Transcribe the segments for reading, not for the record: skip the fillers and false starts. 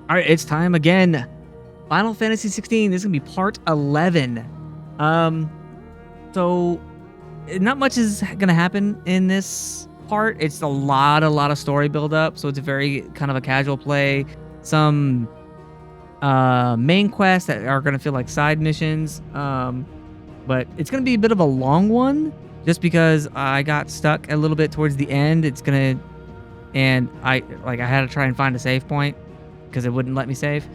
All right, it's time again. Final Fantasy 16. This is gonna be part 11. So not much is gonna happen in this part. It's a lot of story build up. So it's a very kind of a casual play. Some main quests that are gonna feel like side missions. But it's gonna be a bit of a long one, just because I got stuck a little bit towards the end. And I had to try and find a save point because it wouldn't let me save.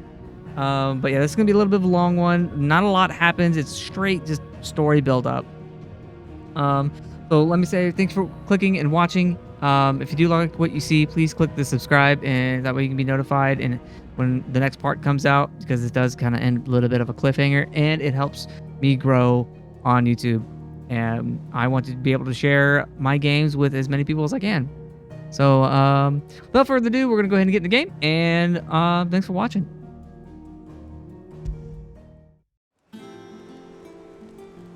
But yeah, this is gonna be a little bit of a long one. Not a lot happens. It's straight just story build up. So let me say thanks for clicking and watching. If you do like what you see, please click the subscribe, and that way you can be notified and when the next part comes out, because it does kind of end a little bit of a cliffhanger, and it helps me grow on YouTube. And I want to be able to share my games with as many people as I can. So without further ado, we're gonna go ahead and get in the game. And thanks for watching.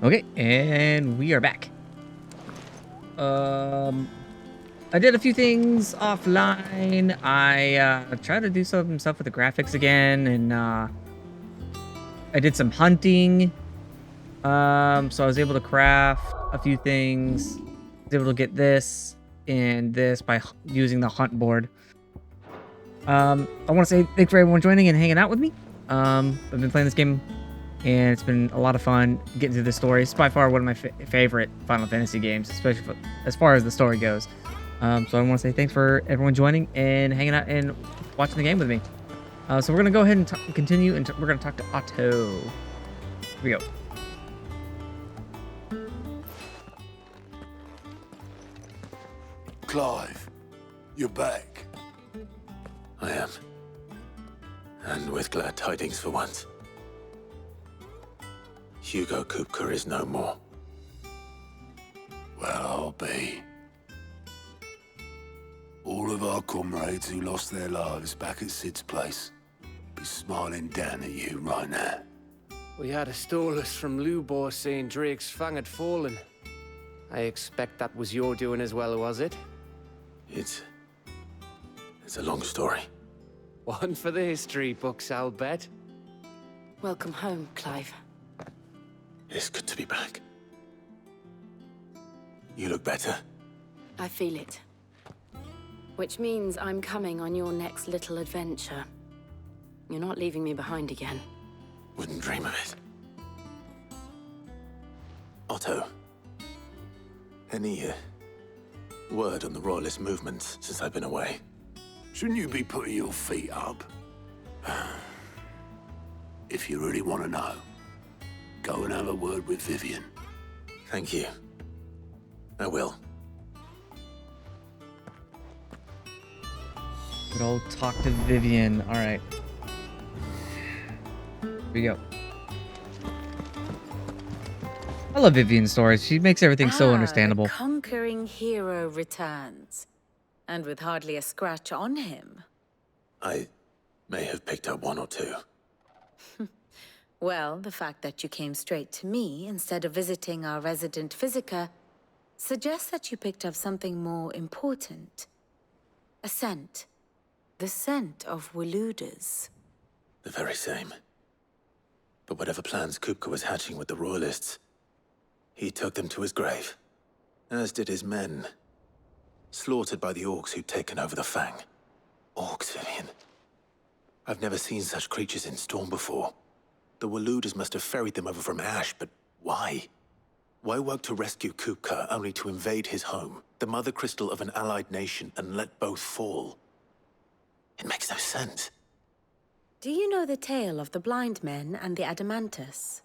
Okay, and we are back. I did a few things offline. I tried to do some stuff with the graphics again, and I did some hunting. So I was able to craft a few things. I was able to get this and this by using the hunt board. I want to say thanks for everyone joining and hanging out with me. I've been playing this game, and it's been a lot of fun getting through the story. It's by far one of my favorite Final Fantasy games, especially as far as the story goes. So I want to say thanks for everyone joining and hanging out and watching the game with me. So we're going to go ahead and continue, and we're going to talk to Otto. Here we go. Clive, you're back. I am. And with glad tidings for once. Hugo Kupka is no more. Well, I'll be. All of our comrades who lost their lives back at Sid's place be smiling down at you right now. We had a stolus from Lubor saying Drake's fang had fallen. I expect that was your doing as well, was it? It's a long story. One for the history books, I'll bet. Welcome home, Clive. It's good to be back. You look better. I feel it. Which means I'm coming on your next little adventure. You're not leaving me behind again. Wouldn't dream of it. Otto, any word on the Royalist movements since I've been away? Shouldn't you be putting your feet up? If you really want to know, go and have a word with Vivian. Thank you. I will. Good old talk to Vivian. All right. Here we go. I love Vivian's stories. She makes everything so understandable. The conquering hero returns. And with hardly a scratch on him. I may have picked up one or two. Well, the fact that you came straight to me instead of visiting our resident Physica suggests that you picked up something more important. A scent. The scent of Waludas. The very same. But whatever plans Kupka was hatching with the Royalists, he took them to his grave. As did his men. Slaughtered by the Orcs who'd taken over the Fang. Orcs, Vivian. I've never seen such creatures in Storm before. The Waludas must have ferried them over from Ash, but why? Why work to rescue Kupka only to invade his home, the mother crystal of an allied nation, and let both fall? It makes no sense. Do you know the tale of the blind men and the Adamantus?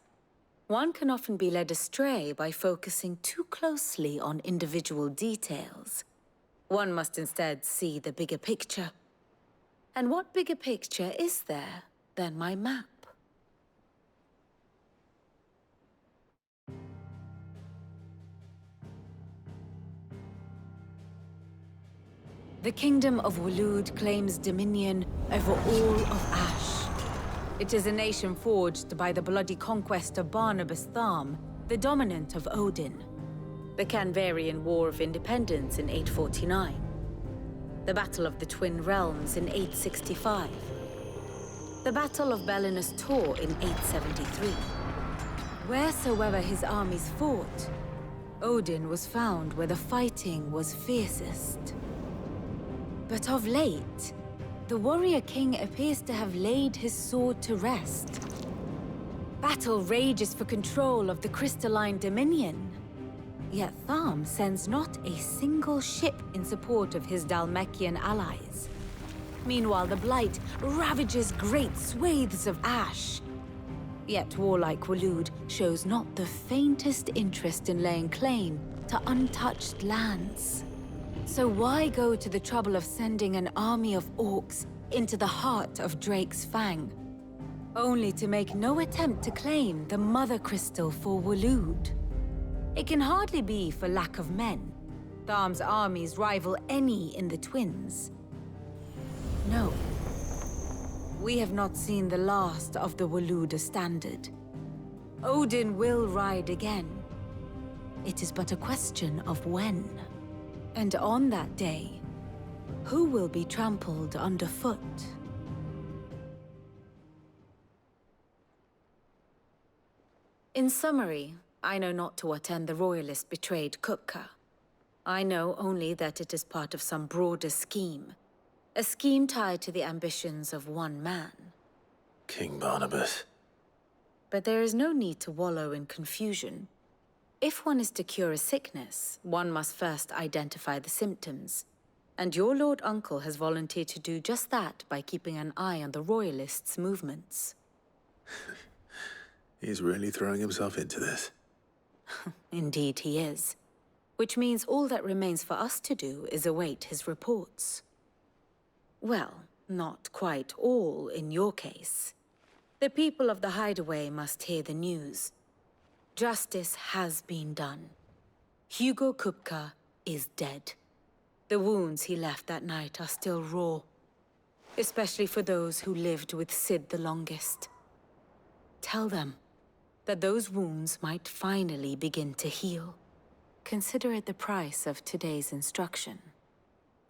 One can often be led astray by focusing too closely on individual details. One must instead see the bigger picture. And what bigger picture is there than my map? The Kingdom of Waloed claims dominion over all of Ash. It is a nation forged by the bloody conquest of Barnabas Tharm, the dominant of Odin. The Canvarian War of Independence in 849. The Battle of the Twin Realms in 865. the Battle of Belinus Tor in 873. Wheresoever his armies fought, Odin was found where the fighting was fiercest. But of late, the warrior king appears to have laid his sword to rest. Battle rages for control of the crystalline dominion. Yet Tharm sends not a single ship in support of his Dhalmekian allies. Meanwhile, the Blight ravages great swathes of ash. Yet warlike Waloed shows not the faintest interest in laying claim to untouched lands. So why go to the trouble of sending an army of orcs into the heart of Drake's Fang, only to make no attempt to claim the Mother Crystal for Waloed? It can hardly be for lack of men. Tharm's armies rival any in the Twins. No. We have not seen the last of the Waloed standard. Odin will ride again. It is but a question of when. And on that day, who will be trampled underfoot? In summary, I know not to what end the Royalists betrayed Kupka. I know only that it is part of some broader scheme. A scheme tied to the ambitions of one man. King Barnabas. But there is no need to wallow in confusion. If one is to cure a sickness, one must first identify the symptoms. And your Lord Uncle has volunteered to do just that by keeping an eye on the Royalists' movements. He's really throwing himself into this. Indeed he is. Which means all that remains for us to do is await his reports. Well, not quite all in your case. The people of the Hideaway must hear the news. Justice has been done. Hugo Kupka is dead. The wounds he left that night are still raw, especially for those who lived with Sid the longest. Tell them that those wounds might finally begin to heal. Consider it the price of today's instruction.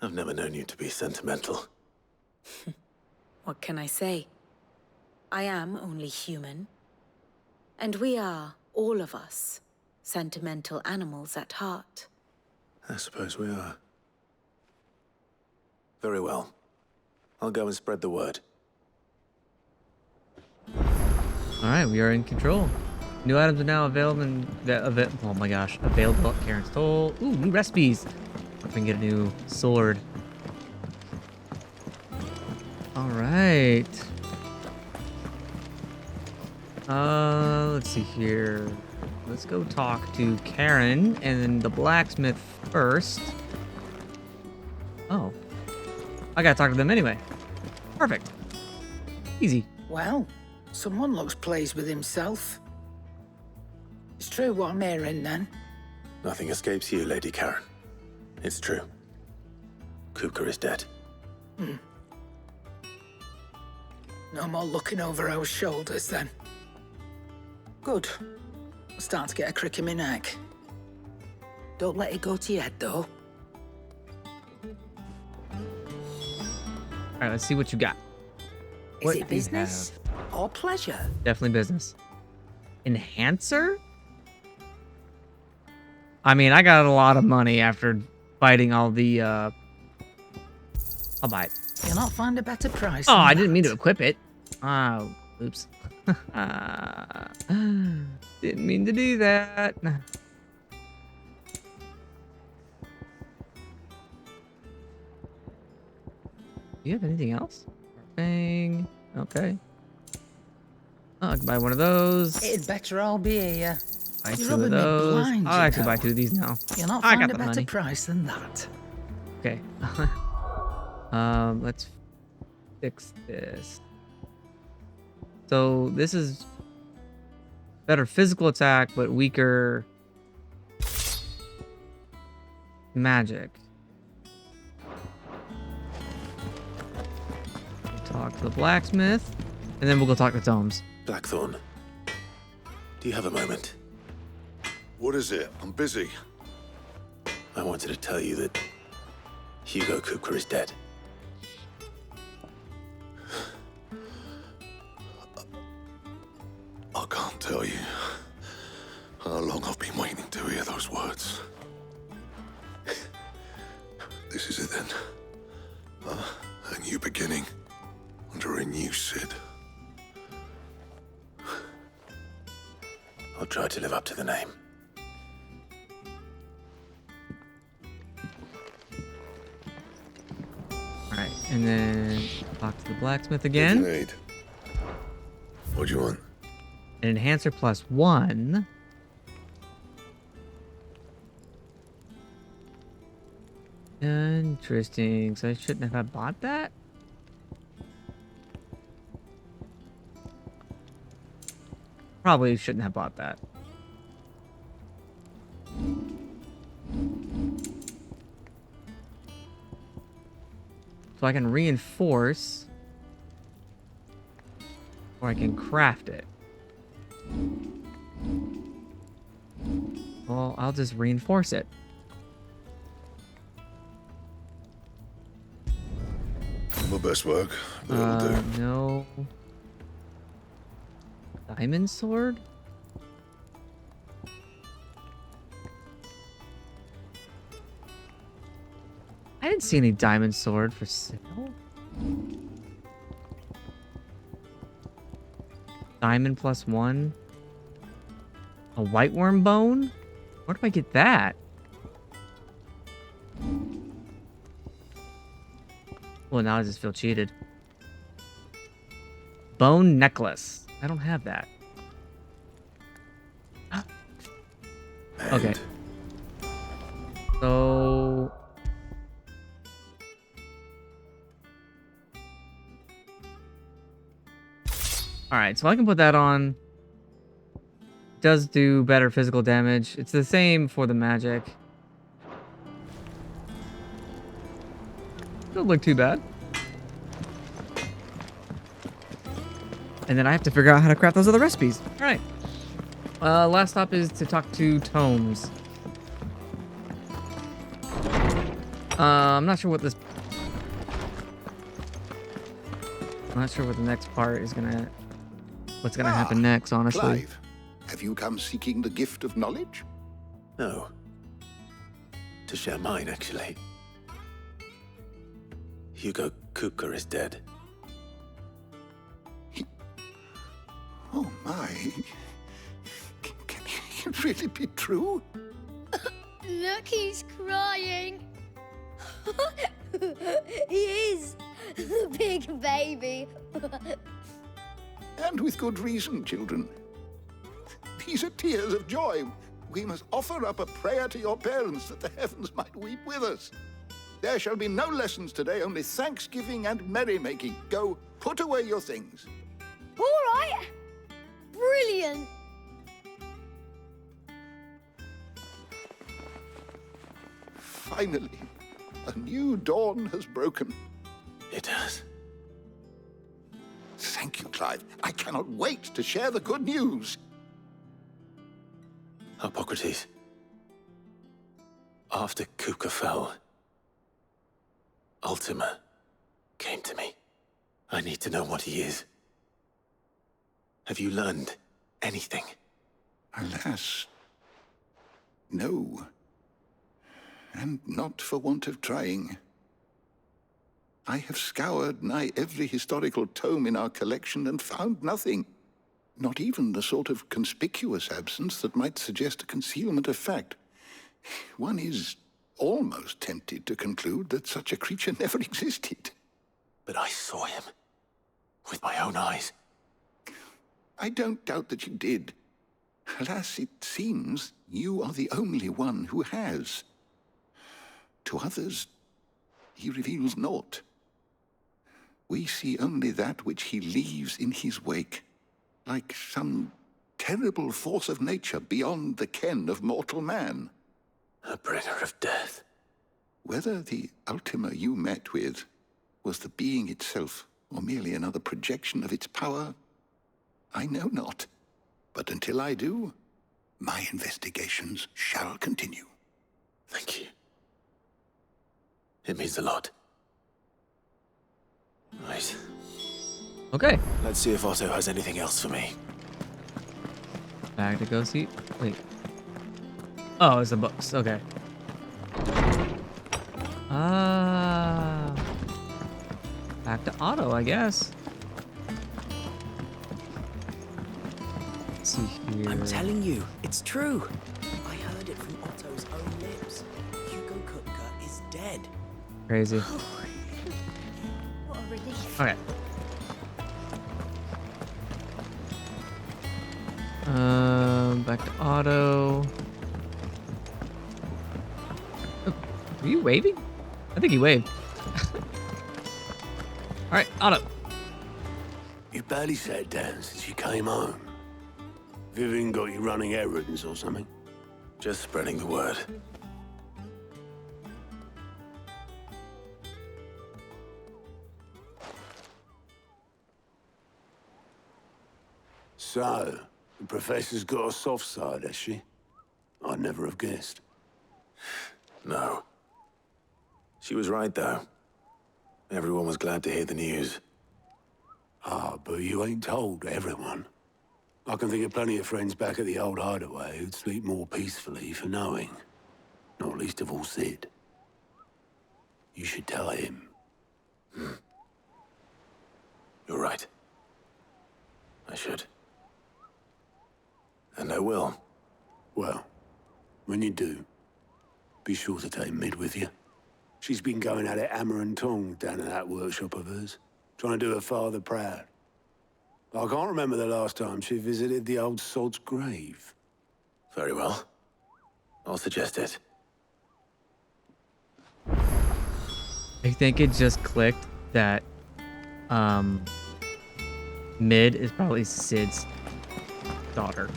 I've never known you to be sentimental. What can I say? I am only human. And we are, all of us, sentimental animals at heart. I suppose we are. Very well. I'll go and spread the word. Alright, we are in control. New items are now available oh my gosh, available at Karen's Toll. Ooh, new recipes. We can get a new sword. Alright. Let's see here. Let's go talk to Karen and then the blacksmith first. Oh. I gotta talk to them anyway. Perfect. Easy. Well, someone looks pleased with himself. It's true what I'm hearing, then. Nothing escapes you, Lady Karen. It's true. Kupka is dead. No more looking over our shoulders, then. Good. I'm starting to get a crick in my neck. Don't let it go to your head, though. Alright, let's see what you got. Is What it do you business or pleasure? Definitely business. Enhancer? I mean, I got a lot of money after fighting all the, I'll buy it. You'll not find a better price. Oh, than I didn't mean to that. equip it. Oh, oops. Didn't mean to do that. Do you have anything else? Thing. Okay. Oh, I can buy one of those. It'd better all be here. Buy You're two of rubbing me those. blind, I'll you actually buy know. two of these now. You'll not I find got a the better money. price than that. Okay. Let's fix this. So this is better physical attack, but weaker magic. Talk to the blacksmith, and then we'll go talk to Tomes. Blackthorn, do you have a moment? What is it? I'm busy. I wanted to tell you that Hugo Kupka is dead. can't tell you how long I've been waiting to hear those words. This is it then. A new beginning under a new Cid. I'll try to live up to the name. Alright, and then talk to the blacksmith What do you again. need? What do you want? An enhancer +1. Interesting. So I shouldn't have bought that? Probably shouldn't have bought that. So I can reinforce, or I can craft it. Well, I'll just reinforce it. My best work, but it'll do. No. Diamond sword? I didn't see any diamond sword for sale. Diamond +1. A white worm bone? Where do I get that? Well, now I just feel cheated. Bone necklace. I don't have that. Okay. And So... Alright, so I can put that on. Does do better physical damage. It's the same for the magic. Don't look too bad. And then I have to figure out how to craft those other recipes. Alright. Last stop is to talk to Tomes. I'm not sure what this... I'm not sure what the next part is gonna... What's gonna happen next, honestly. Clive, have you come seeking the gift of knowledge? No. To share mine, actually. Hugo Kupka is dead. Oh my. Can it really be true? Look, he's crying. He is. The big baby. And with good reason, children. These are tears of joy. We must offer up a prayer to your parents that the heavens might weep with us. There shall be no lessons today, only thanksgiving and merrymaking. Go, put away your things. All right. Brilliant. Finally, a new dawn has broken. It has. Thank you, Clive. I cannot wait to share the good news. Hippocrates. After Kupka fell, Ultima came to me. I need to know what he is. Have you learned anything? Alas, no. And not for want of trying. I have scoured nigh every historical tome in our collection and found nothing. Not even the sort of conspicuous absence that might suggest a concealment of fact. One is almost tempted to conclude that such a creature never existed. But I saw him. With my own eyes. I don't doubt that you did. Alas, it seems you are the only one who has. To others, he reveals naught. We see only that which he leaves in his wake, like some terrible force of nature beyond the ken of mortal man. A bringer of death. Whether the Ultima you met with was the being itself, or merely another projection of its power, I know not. But until I do, my investigations shall continue. Thank you. It means a lot. Right. Okay. Let's see if Otto has anything else for me. Back to go see. Wait. Oh, it's the books. Okay. Ah. Back to Otto, I guess. Let's see here. I'm telling you, it's true. I heard it from Otto's own lips. Hugo Kupka is dead. Crazy. What a relief. Okay. Back to Otto. Oh, are you waving? I think he waved. All right, Otto. You barely sat down since you came home. Vivian got you running errands or something? Just spreading the word. So, the professor's got a soft side, has she? I'd never have guessed. No. She was right, though. Everyone was glad to hear the news. Ah, but you ain't told everyone. I can think of plenty of friends back at the old hideaway who'd sleep more peacefully for knowing. Not least of all Sid. You should tell him. You're right. I should. And I will. Well, when you do, be sure to take Mid with you. She's been going at it hammer and tongs down in that workshop of hers, trying to do her father proud. I can't remember the last time she visited the old sod's grave. Very well. I'll suggest it. I think it just clicked that Mid is probably Sid's daughter.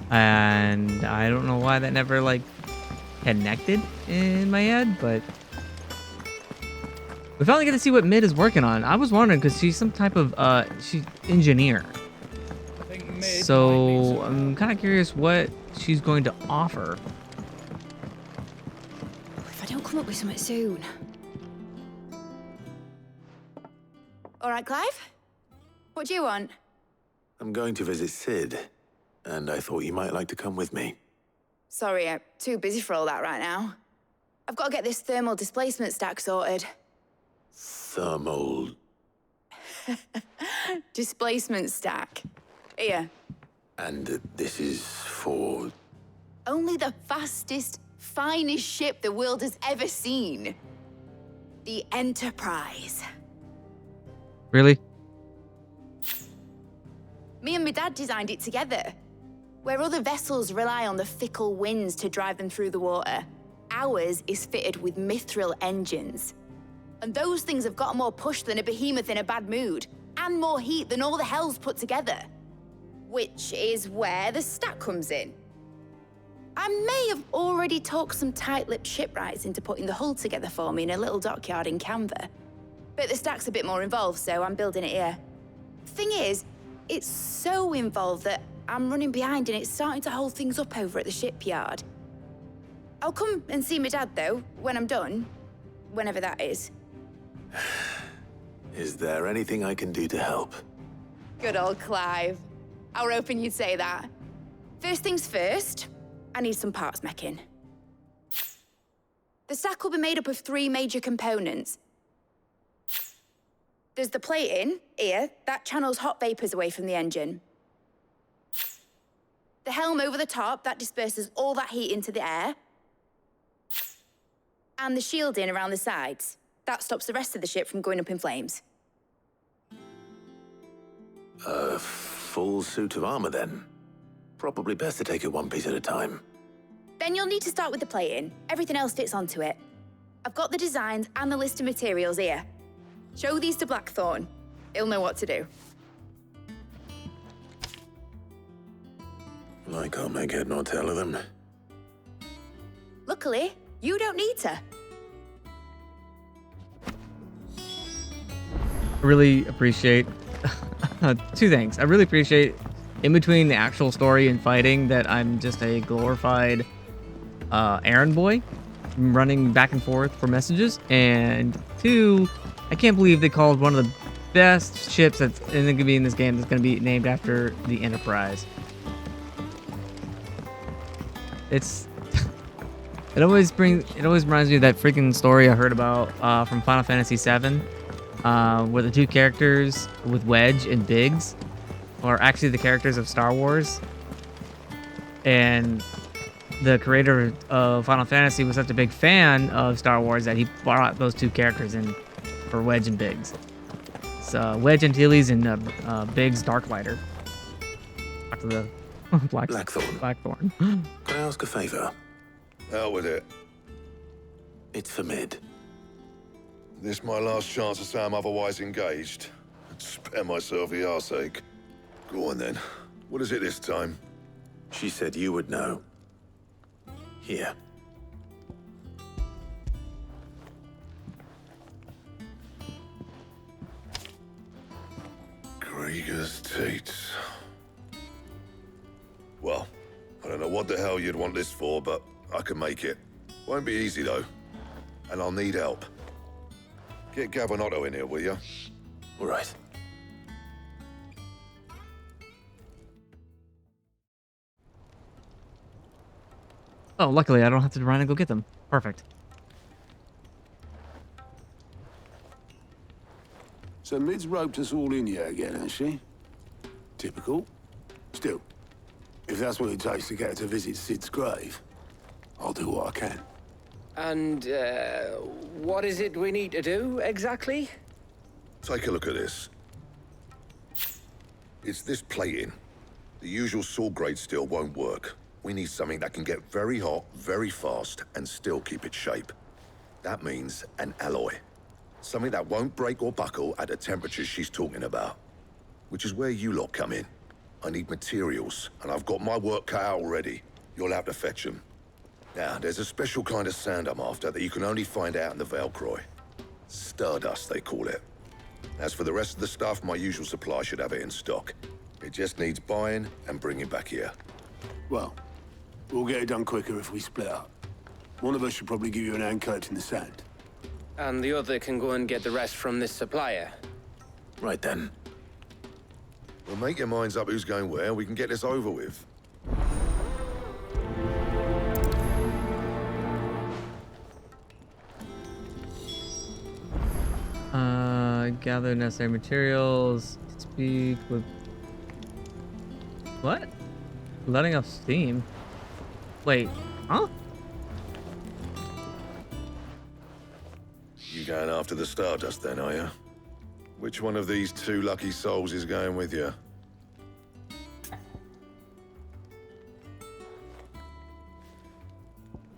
And I don't know why that never like connected in my head, but we finally get to see what Mid is working on. I was wondering because she's some type of she's engineer. So I'm kind of curious what she's going to offer. If I don't come up with something soon. All right, Clive? What do you want? I'm going to visit Sid, and I thought you might like to come with me. Sorry, I'm too busy for all that right now. I've got to get this thermal displacement stack sorted. Thermal... Displacement stack. Here. And this is for... Only the fastest, finest ship the world has ever seen. The Enterprise. Really? Me and my dad designed it together. Where other vessels rely on the fickle winds to drive them through the water, ours is fitted with mithril engines. And those things have got more push than a behemoth in a bad mood, and more heat than all the hells put together. Which is where the stack comes in. I may have already talked some tight-lipped shipwrights into putting the hull together for me in a little dockyard in Canva. But the stack's a bit more involved, so I'm building it here. Thing is, it's so involved that I'm running behind and it's starting to hold things up over at the shipyard. I'll come and see my dad, though, when I'm done. Whenever that is. Is there anything I can do to help? Good old Clive. I were hoping you'd say that. First things first, I need some parts meching. The stack will be made up of 3 major components. There's the plating, here, that channels hot vapors away from the engine. The helm over the top, that disperses all that heat into the air. And the shielding around the sides. That stops the rest of the ship from going up in flames. A full suit of armor, then? Probably best to take it one piece at a time. Then you'll need to start with the plating. Everything else fits onto it. I've got the designs and the list of materials here. Show these to Blackthorn. He'll know what to do. I can't make head nor tail of them. Luckily, you don't need to. I really appreciate 2 things. I really appreciate in between the actual story and fighting that I'm just a glorified errand boy running back and forth for messages. And 2, I can't believe they called one of the best ships that's going to be in this game that's going to be named after the Enterprise. It's it always reminds me of that freaking story I heard about from Final Fantasy VII, where the two characters with Wedge and Biggs are actually the characters of Star Wars, and the creator of Final Fantasy was such a big fan of Star Wars that he brought those two characters in for Wedge and Biggs. It's Wedge Antilles and Biggs Darklighter. Back to the Blackthorn. Can I ask a favor? Out with it. It's for Mid. This my last chance to say I'm otherwise engaged. Spare myself the arseache. Go on then. What is it this time? She said you would know. Here. Krieger's Teats. Well, I don't know what the hell you'd want this for, but I can make it. Won't be easy though. And I'll need help. Get Gav and Otto in here, will you? All right. Oh, luckily I don't have to run and go get them. Perfect. So Mid's roped us all in here again, hasn't she? Typical. Still, if that's what it takes to get her to visit Sid's grave, I'll do what I can. And, what is it we need to do, exactly? Take a look at this. It's this plating. The usual sword grade steel won't work. We need something that can get very hot, very fast, and still keep its shape. That means an alloy. Something that won't break or buckle at the temperatures she's talking about. Which is where you lot come in. I need materials, and I've got my work cut out already. You'll have to fetch them. Now, there's a special kind of sand I'm after that you can only find out in the Velcroy. Stardust, they call it. As for the rest of the stuff, my usual supply should have it in stock. It just needs buying and bringing back here. Well, we'll get it done quicker if we split up. One of us should probably give you an hand collecting the sand. And the other can go and get the rest from this supplier. Right then. Well, make your minds up who's going where, and we can get this over with. Gather necessary materials. Speak with... What? Letting off steam? Wait, huh? You going after the Stardust then, are you? Which one of these two lucky souls is going with you?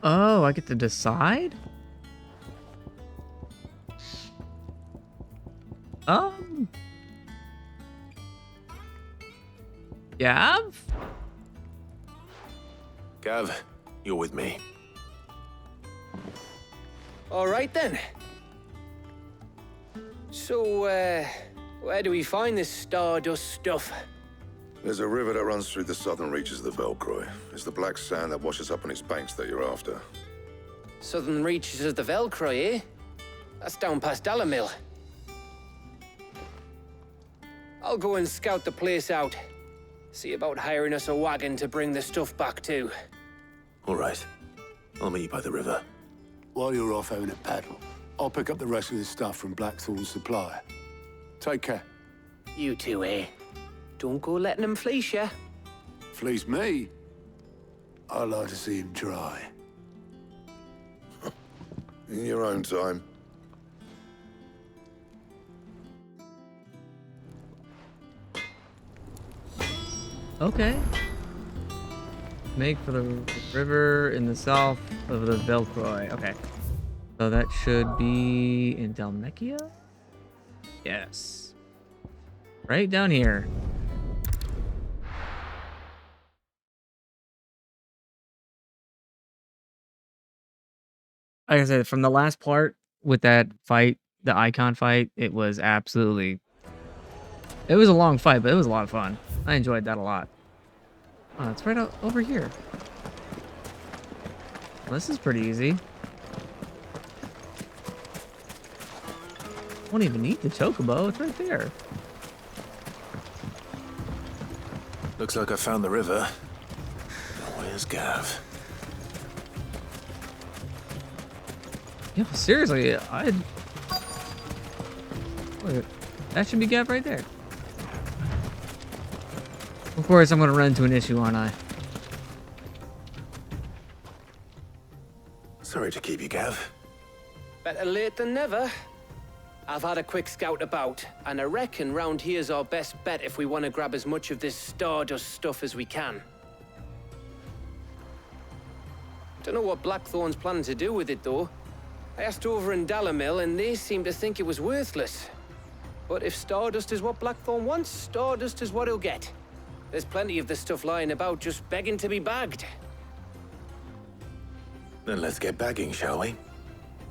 Oh, I get to decide? Gav? Gav, you're with me. All right then. So, where do we find this Stardust stuff? There's a river that runs through the southern reaches of the Velcroy. It's the black sand that washes up on its banks that you're after. Southern reaches of the Velcroy, eh? That's down past Dalamil. I'll go and scout the place out. See about hiring us a wagon to bring the stuff back to. All right. I'll meet you by the river. While you're off having a paddle, I'll pick up the rest of the stuff from Blackthorn's supplier. Take care. You two, eh? Don't go letting him fleece ya. Fleece me? I'd like to see him try. In your own time. Okay. Make for the river in the south of the Velcroy. Okay. So that should be in Dhalmekia? Yes. Right down here. Like I said, from the last part with that fight, the icon fight, it was absolutely... It was a long fight, but it was a lot of fun. I enjoyed that a lot. Oh, it's right over here. Well, this is pretty easy. Won't even need the chocobo. It's right there. Looks like I found the river. Where's Gav? Yo, seriously, look, that should be Gav right there. Of course, I'm gonna run into an issue, aren't I? Sorry to keep you, Gav. Better late than never. I've had a quick scout about, and I reckon round here's our best bet if we want to grab as much of this Stardust stuff as we can. Don't know what Blackthorn's planning to do with it, though. I asked over in Dalamil, and they seem to think it was worthless. But if Stardust is what Blackthorn wants, Stardust is what he'll get. There's plenty of this stuff lying about, just begging to be bagged. Then let's get bagging, shall we?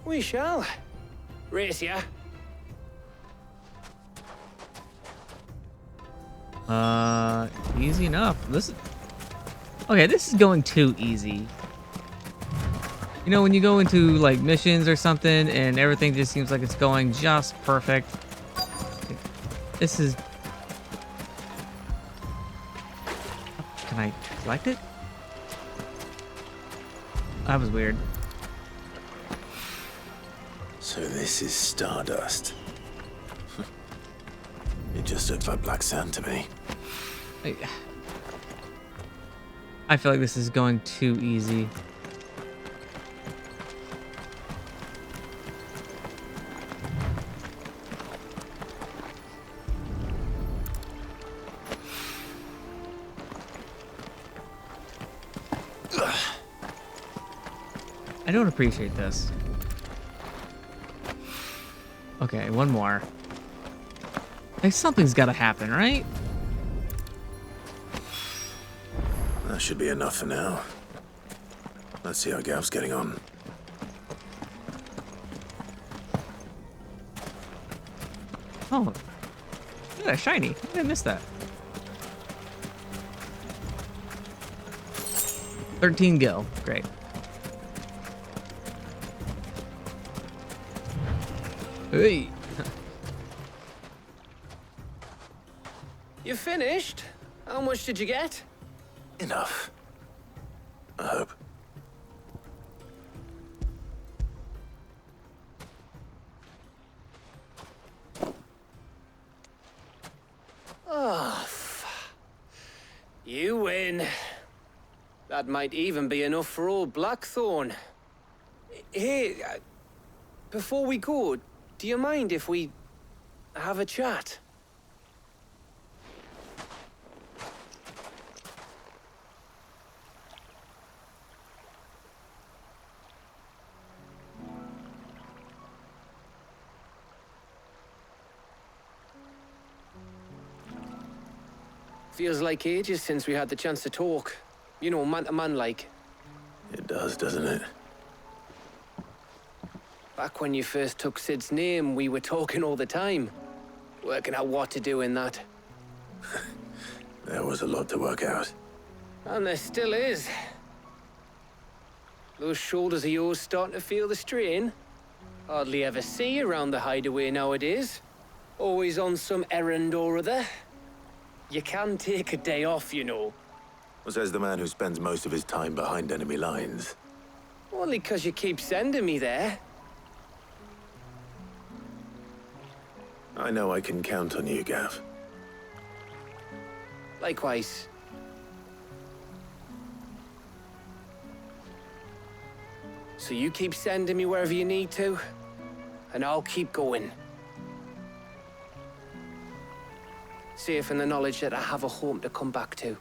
We shall. Race ya. Easy enough. Okay, this is going too easy. You know, when you go into like missions or something and everything just seems like it's going just perfect. This is... Can I select it? That was weird. So this is Stardust. It just looks like black sand to me. I feel like this is going too easy. I don't appreciate this. Okay, one more. Like, something's gotta happen, right? That should be enough for now. Let's see how Gav's getting on. Oh. Look at that, shiny. How did I miss that? 13 gil. Great. Hey. You finished? How much did you get? Enough. I hope. Oh, you win. That might even be enough for old Blackthorn. Hey, before we go, do you mind if we have a chat? Feels like ages since we had the chance to talk. You know, man to man like. It does, doesn't it? Back when you first took Sid's name, we were talking all the time. Working out what to do in that. There was a lot to work out. And there still is. Those shoulders of yours starting to feel the strain? Hardly ever see you around the hideaway nowadays. Always on some errand or other. You can take a day off, you know. Well, says the man who spends most of his time behind enemy lines. Only 'cause you keep sending me there. I know I can count on you, Gav. Likewise. So you keep sending me wherever you need to, and I'll keep going. Safe in the knowledge that I have a home to come back to.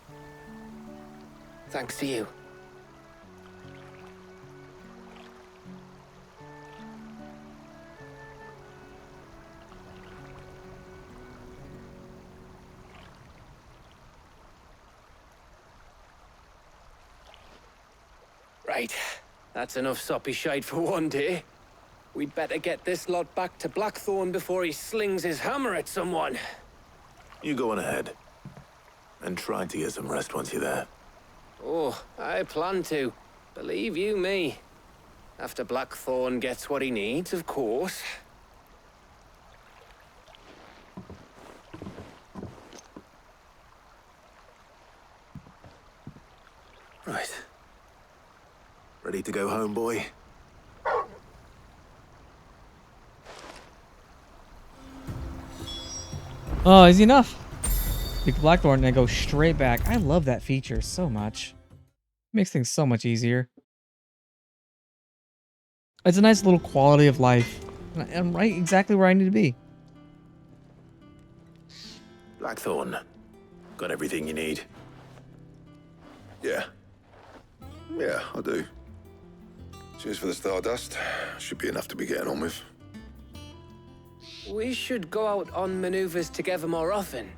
Thanks to you. Right. That's enough soppy shite for one day. We'd better get this lot back to Blackthorn before he slings his hammer at someone. You go on ahead. And try to get some rest once you're there. Oh, I plan to. Believe you me. After Blackthorn gets what he needs, of course. Right. Ready to go home, boy? Oh, easy enough. Pick the Blackthorn and go straight back. I love that feature so much. Makes things so much easier. It's a nice little quality of life. I'm right exactly where I need to be. Blackthorn, got everything you need? Yeah. Yeah, I do. Cheers for the Stardust. Should be enough to be getting on with. We should go out on maneuvers together more often.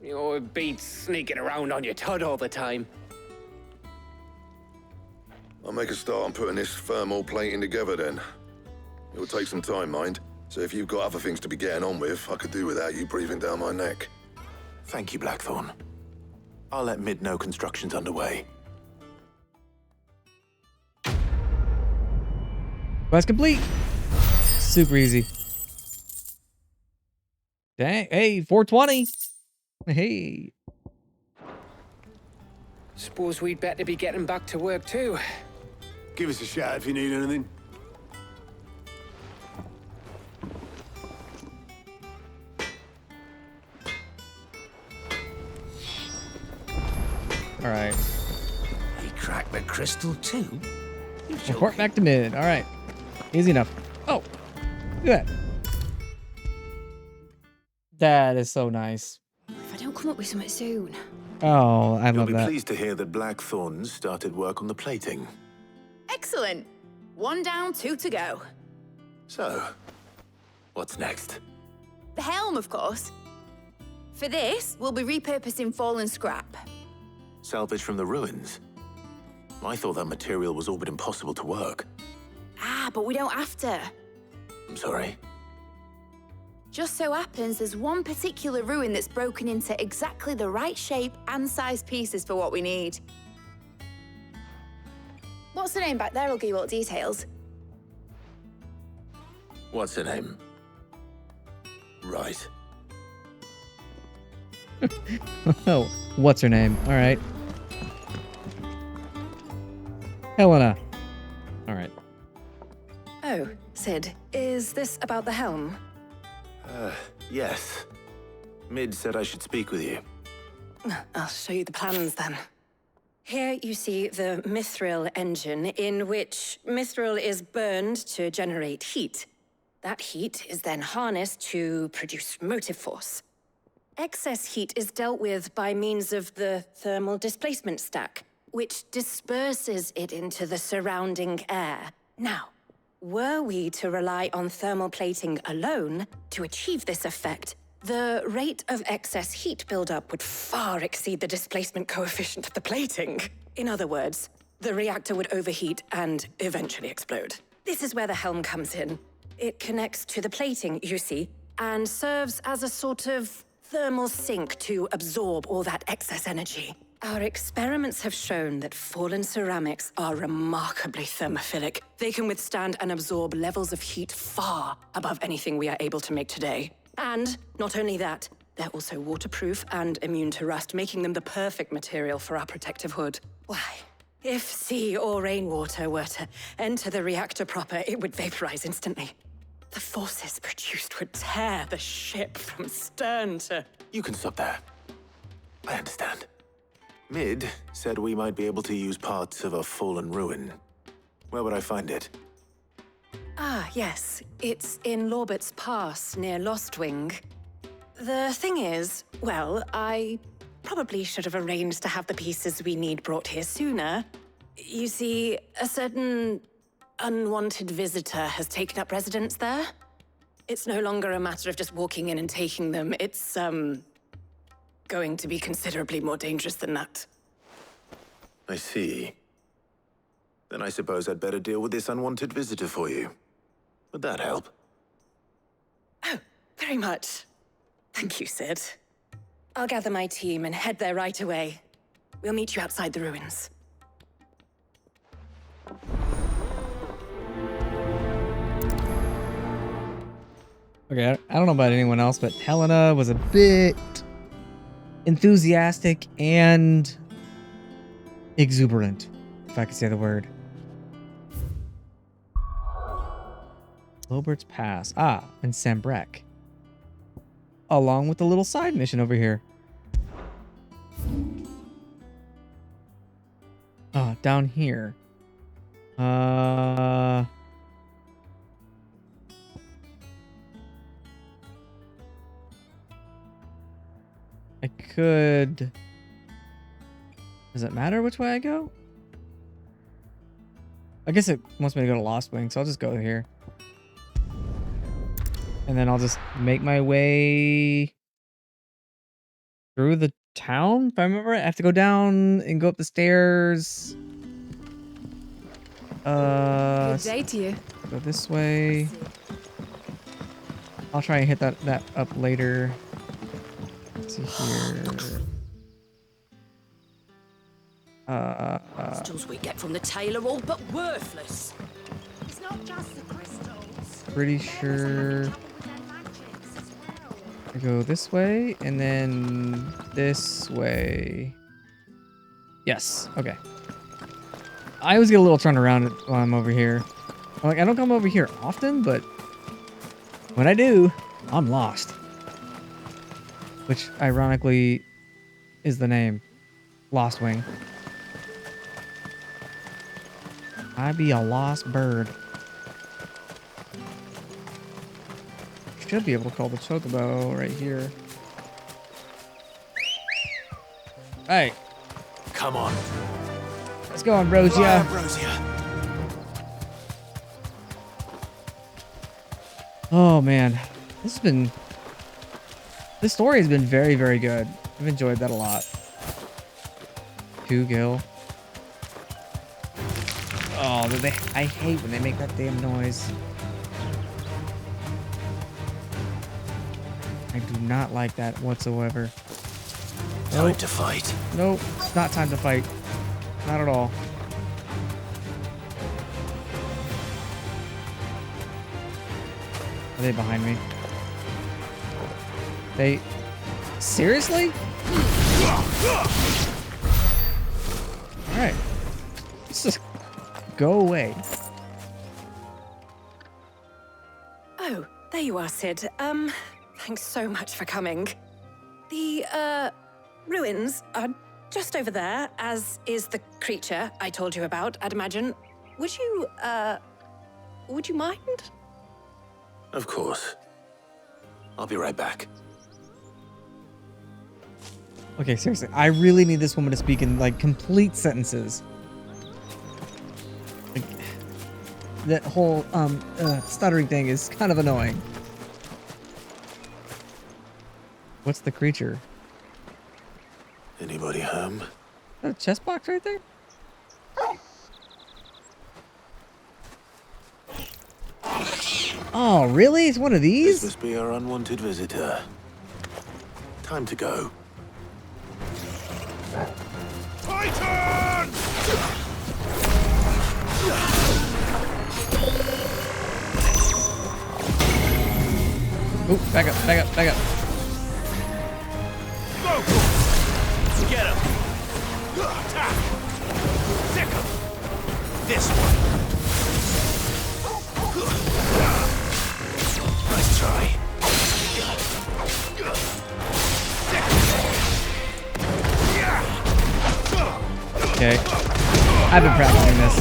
You know, it beats sneaking around on your Todd all the time. I'll make a start on putting this thermal plating together then. It'll take some time, mind. So if you've got other things to be getting on with, I could do without you breathing down my neck. Thank you, Blackthorn. I'll let Mid know construction's underway. Quest complete. Super easy. Dang. Hey, 420. Hey. Suppose we'd better be getting back to work too. Give us a shout if you need anything. All right. He cracked the crystal too? Report back to mid. All right. Easy enough. Oh, look at that. That is so nice. If I don't come up with something soon. Oh, I You'll love be that. pleased to hear that Blackthorn's started work on the plating. Excellent. 1 down, 2 to go. So, what's next? The helm, of course. For this, we'll be repurposing fallen scrap. Salvage from the ruins? I thought that material was all but impossible to work. Ah, but we don't have to. I'm sorry. Just so happens there's one particular ruin that's broken into exactly the right shape and size pieces for what we need. What's the name back there? I'll give you all the details. What's her name? Right. Oh, what's her name? All right. Helena. All right. Oh, Sid, is this about the helm? Yes. Mid said I should speak with you. I'll show you the plans then. Here you see the mithril engine, in which mithril is burned to generate heat. That heat is then harnessed to produce motive force. Excess heat is dealt with by means of the thermal displacement stack, which disperses it into the surrounding air. Now, were we to rely on thermal plating alone to achieve this effect, the rate of excess heat buildup would far exceed the displacement coefficient of the plating. In other words, the reactor would overheat and eventually explode. This is where the helm comes in. It connects to the plating, you see, and serves as a sort of thermal sink to absorb all that excess energy. Our experiments have shown that fallen ceramics are remarkably thermophilic. They can withstand and absorb levels of heat far above anything we are able to make today. And not only that, they're also waterproof and immune to rust, making them the perfect material for our protective hood. Why? If sea or rainwater were to enter the reactor proper, it would vaporize instantly. The forces produced would tear the ship from stern to... You can stop there. I understand. Mid said we might be able to use parts of a fallen ruin. Where would I find it? Ah, yes. It's in Lorbert's Pass, near Lostwing. The thing is, well, I probably should have arranged to have the pieces we need brought here sooner. You see, a certain unwanted visitor has taken up residence there. It's no longer a matter of just walking in and taking them. It's, going to be considerably more dangerous than that. I see. Then I suppose I'd better deal with this unwanted visitor for you. Would that help? Oh, very much. Thank you, Sid. I'll gather my team and head there right away. We'll meet you outside the ruins. Okay, I don't know about anyone else, but Helena was a bit enthusiastic and exuberant, if I could say the word. Lobert's Pass. Ah, and Sambrek. along with the little side mission over here. Oh, down here. I could... Does it matter which way I go? I guess it wants me to go to Lost Wing, so I'll just go here. And then I'll just make my way through the town, if I remember right. I have to go down and go up the stairs. Good day to you. Go this way. I'll try and hit that up later. Let's see here. Crystals we get from the tail are all but worthless. It's not just the crystals. Pretty sure I go this way and then this way. Yes. Okay. I always get a little turned around while I'm over here. Like, I don't come over here often, but when I do, I'm lost. Which, ironically, is the name. Lost Wing. I be a lost bird. Should be able to call the chocobo right here. Hey. Come on. Let's go, Ambrosia. Oh man, this story has been very, very good. I've enjoyed that a lot. Two-gill. Oh, I hate when they make that damn noise. I do not like that whatsoever. Time to fight. Nope, it's not time to fight. Not at all. Are they behind me? They... Seriously? Alright. Let's just go away. Oh, there you are, Sid. Thanks so much for coming. The, ruins are just over there, as is the creature I told you about, I'd imagine. Would you mind? Of course. I'll be right back. Okay, seriously, I really need this woman to speak in, like, complete sentences. Like, that whole, stuttering thing is kind of annoying. What's the creature? Anybody home? Is that a chest box right there? Oh, really? It's one of these? This must be our unwanted visitor. Time to go. Titan! Oh, back up, back up, back up. Go! Get him! Attack! Sick him! This one! Nice try. Okay. I've been practicing this.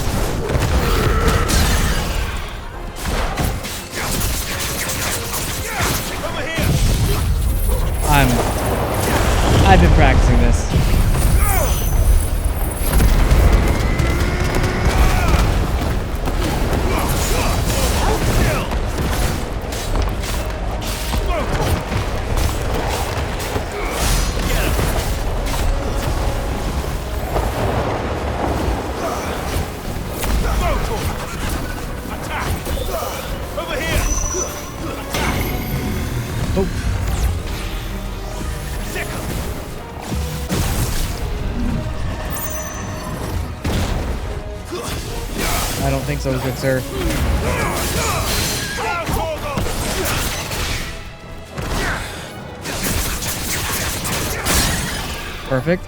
I've been practicing this. I don't think so, good sir. Perfect.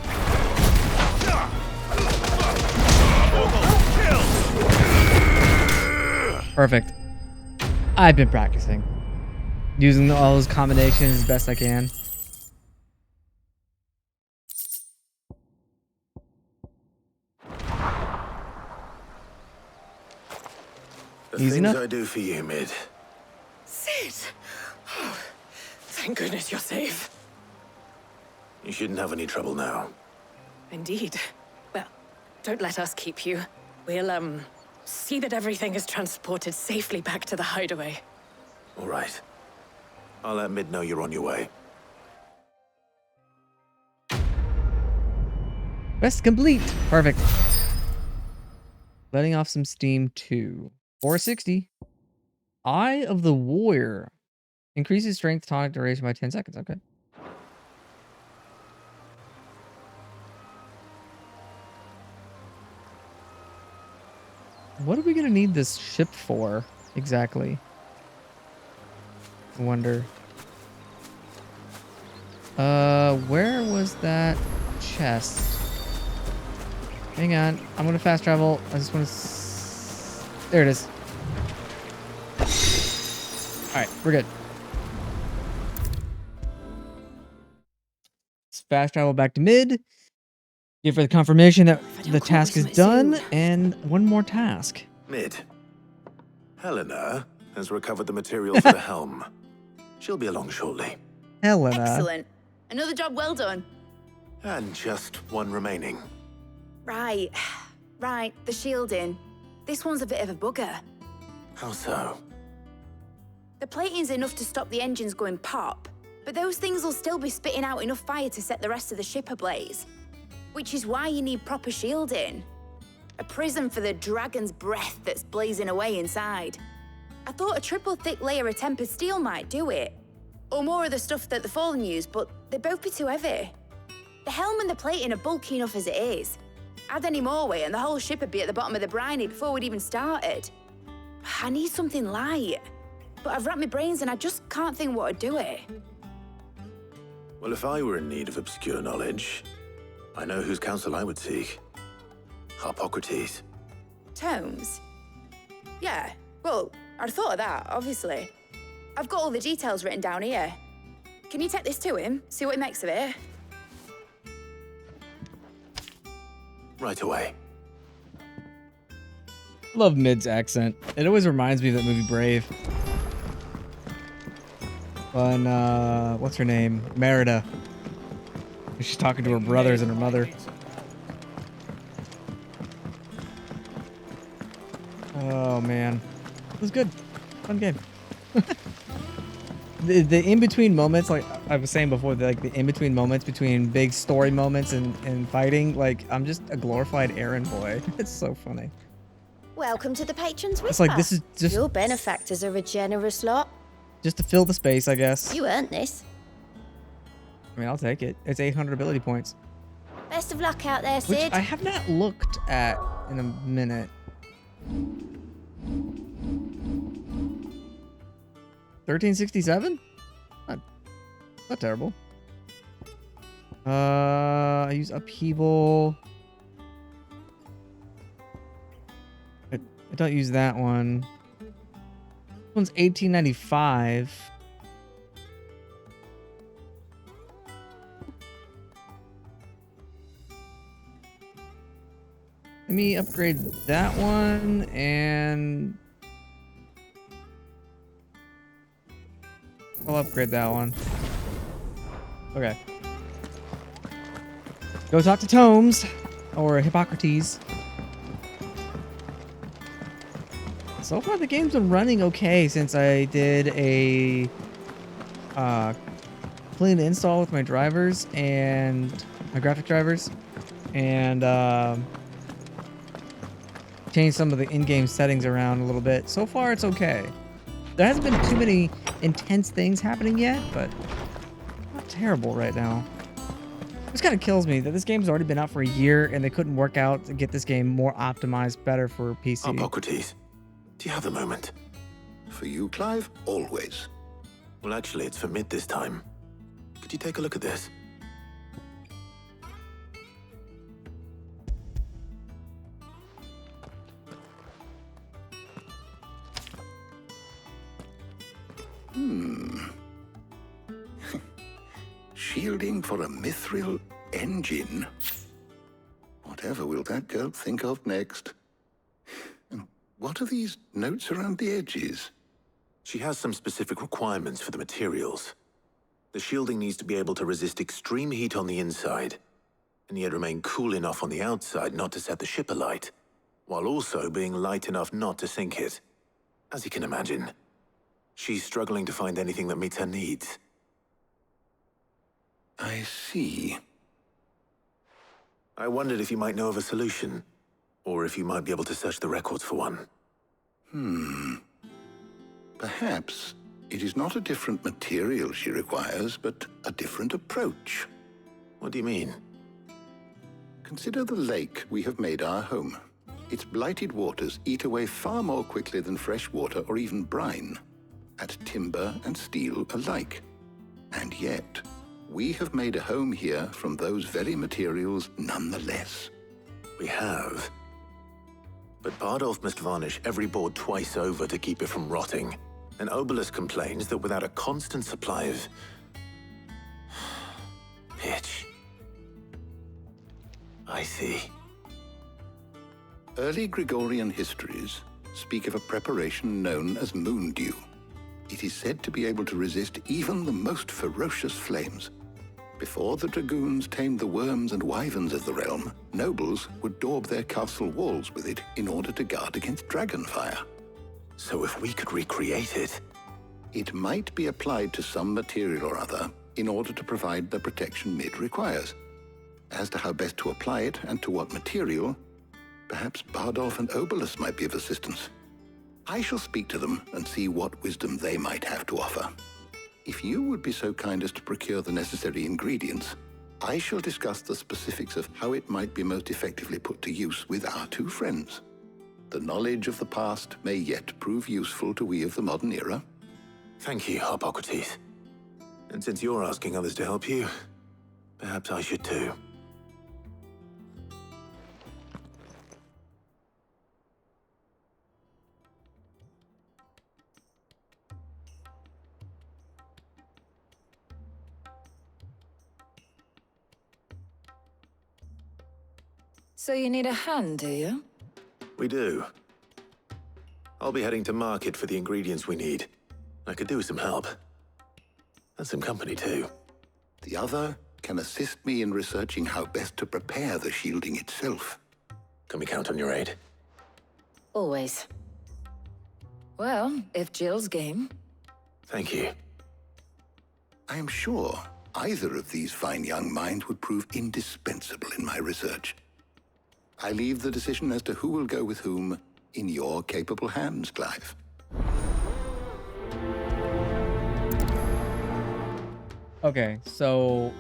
Perfect. I've been practicing. Using all those combinations as best I can. The Easy things enough? I do for you, Mid. Sid! Oh, thank goodness you're safe. You shouldn't have any trouble now. Indeed. Well, don't let us keep you. We'll, see that everything is transported safely back to the hideaway. All right. I'll let Mid know you're on your way. Quest complete. Perfect. Letting off some steam too. 460. Eye of the Warrior. Increases strength tonic duration by 10 seconds. Okay. What are we going to need this ship for exactly? I wonder. Where was that chest? Hang on. I'm going to fast travel. I just want to... There it is. All right, we're good. Let's fast travel back to Mid. Give her the confirmation that the task is done, and one more task. Mid. Helena has recovered the material for the helm. She'll be along shortly. Helena. Excellent. Another job well done. And just one remaining. Right. Right, the shielding. This one's a bit of a bugger. How so? The plating's enough to stop the engines going pop, but those things will still be spitting out enough fire to set the rest of the ship ablaze. Which is why you need proper shielding. A prison for the dragon's breath that's blazing away inside. I thought a triple thick layer of tempered steel might do it. Or more of the stuff that the Fallen use, but they'd both be too heavy. The helm and the plating are bulky enough as it is. Add any more weight and the whole ship would be at the bottom of the briny before we'd even started. I need something light. But I've racked my brains and I just can't think what would do it. Well, if I were in need of obscure knowledge, I know whose counsel I would seek. Harpocrates. Tomes? Yeah, well, I'd thought of that, obviously. I've got all the details written down here. Can you take this to him, see what he makes of it? Right away. Love Mid's accent. It always reminds me of that movie Brave. When, what's her name? Merida. She's talking to her brothers and her mother. Oh, man. It was good. Fun game. The in-between moments, like I was saying before, the in-between moments between big story moments and fighting, like, I'm just a glorified errand boy. It's so funny. Welcome to the Patron's Whisper. It's like, this is just... Your benefactors are a generous lot. Just to fill the space, I guess. You earned this. I mean, I'll take it. It's 800 ability points. Best of luck out there, Sid. Which I have not looked at in a minute. 1367? Not terrible. I use upheaval. I don't use that one. This one's 1895. Let me upgrade that one and I'll upgrade that one. Okay. Go talk to Tomes or Hippocrates. So far the game's been running okay since I did a clean install with my drivers and my graphic drivers and changed some of the in-game settings around a little bit. So far it's okay. There hasn't been too many intense things happening yet, but not terrible right now. This kind of kills me that this game's already been out for a year and they couldn't work out to get this game more optimized, better for PC. Hippocrates, do you have a moment? For you, Clive? Always. Well, actually, it's for Mid this time. Could you take a look at this? shielding for a mithril engine. Whatever will that girl think of next? And what are these notes around the edges? She has some specific requirements for the materials. The shielding needs to be able to resist extreme heat on the inside, and yet remain cool enough on the outside not to set the ship alight, while also being light enough not to sink it. As you can imagine, she's struggling to find anything that meets her needs. I see. I wondered if you might know of a solution, or if you might be able to search the records for one. Perhaps it is not a different material she requires, but a different approach. What do you mean? Consider the lake we have made our home. Its blighted waters eat away far more quickly than fresh water or even brine, at timber and steel alike. And yet, we have made a home here from those very materials nonetheless. We have. But Bardolph must varnish every board twice over to keep it from rotting. And Obelus complains that without a constant supply of pitch. I see. Early Gregorian histories speak of a preparation known as moon dew. It is said to be able to resist even the most ferocious flames. Before the dragoons tamed the worms and wyverns of the realm, nobles would daub their castle walls with it in order to guard against dragonfire. So if we could recreate it... It might be applied to some material or other in order to provide the protection Mid requires. As to how best to apply it and to what material, perhaps Bardolph and Obelus might be of assistance. I shall speak to them and see what wisdom they might have to offer. If you would be so kind as to procure the necessary ingredients, I shall discuss the specifics of how it might be most effectively put to use with our two friends. The knowledge of the past may yet prove useful to we of the modern era. Thank you, Harpocrates. And since you're asking others to help you, perhaps I should too. So you need a hand, do you? We do. I'll be heading to market for the ingredients we need. I could do with some help. And some company, too. The other can assist me in researching how best to prepare the shielding itself. Can we count on your aid? Always. Well, if Jill's game. Thank you. I am sure either of these fine young minds would prove indispensable in my research. I leave the decision as to who will go with whom in your capable hands, Clive. Okay, so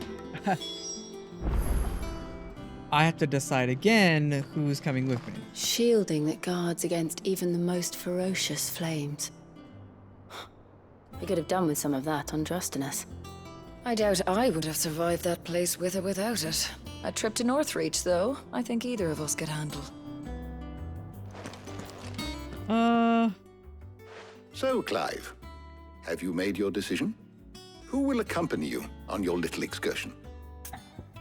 I have to decide again who's coming with me. Shielding that guards against even the most ferocious flames. We could have done with some of that on Drustinus. I doubt I would have survived that place with or without it. A trip to Northreach, though, I think either of us could handle. So, Clive, have you made your decision? Who will accompany you on your little excursion?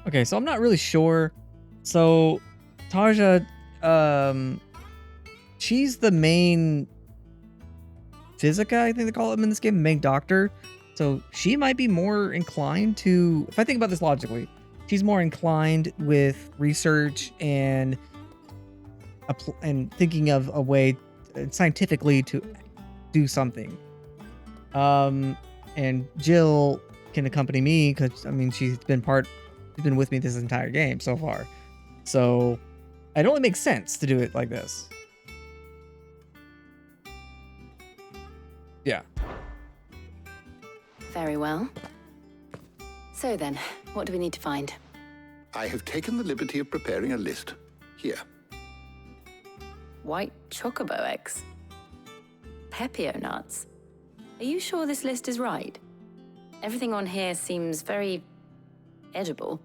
Okay, so I'm not really sure. So, Tarja, she's the main Physica, I think they call him in this game, the main doctor. So she might be more inclined to, if I think about this logically, she's more inclined with research and thinking of a way scientifically to do something. And Jill can accompany me because, I mean, she's been with me this entire game so far. So it only makes sense to do it like this. Yeah. Very well. So then, what do we need to find? I have taken the liberty of preparing a list. Here. White chocobo eggs. Pepio nuts. Are you sure this list is right? Everything on here seems very edible.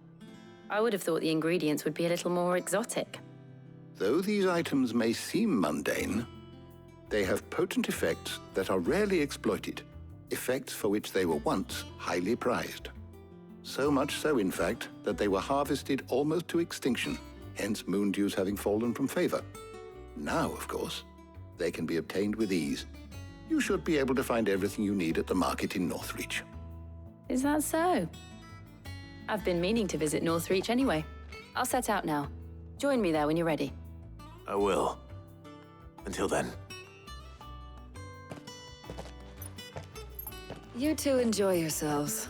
I would have thought the ingredients would be a little more exotic. Though these items may seem mundane, they have potent effects that are rarely exploited, effects for which they were once highly prized. So much so, in fact, that they were harvested almost to extinction, hence moon dews having fallen from favor. Now, of course, they can be obtained with ease. You should be able to find everything you need at the market in Northreach. Is that so? I've been meaning to visit Northreach anyway. I'll set out now. Join me there when you're ready. I will. Until then. You two enjoy yourselves.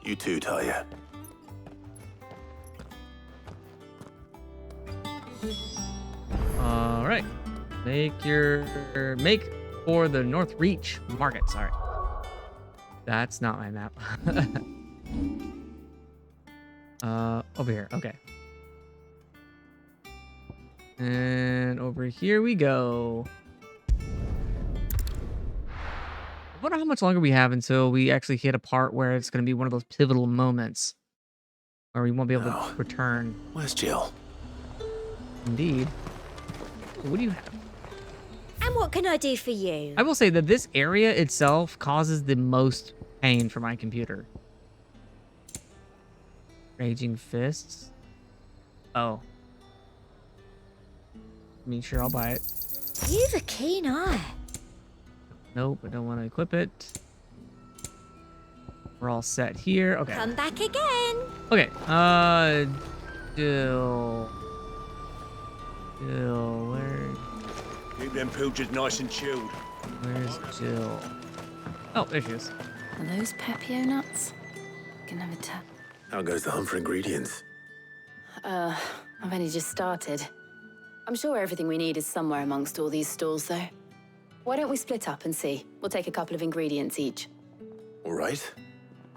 You too, Talia. All right. Make for the Northreach Market. Sorry. That's not my map. Over here. Okay. And over here we go. I wonder how much longer we have until we actually hit a part where it's going to be one of those pivotal moments where we won't be able to return. Where's Jill? Indeed. What do you have? And what can I do for you? I will say that this area itself causes the most pain for my computer. Raging Fists. Oh. I mean, sure, I'll buy it. You've a keen eye. Nope, I don't want to equip it. We're all set here. Okay. Come back again. Okay. Jill, where? Keep them pilchers nice and chilled. Where's Jill? Oh, there she is. Are those Pepio nuts? Can have a tap. How goes the hunt for ingredients? I've only just started. I'm sure everything we need is somewhere amongst all these stalls, though. Why don't we split up and see? We'll take a couple of ingredients each. All right.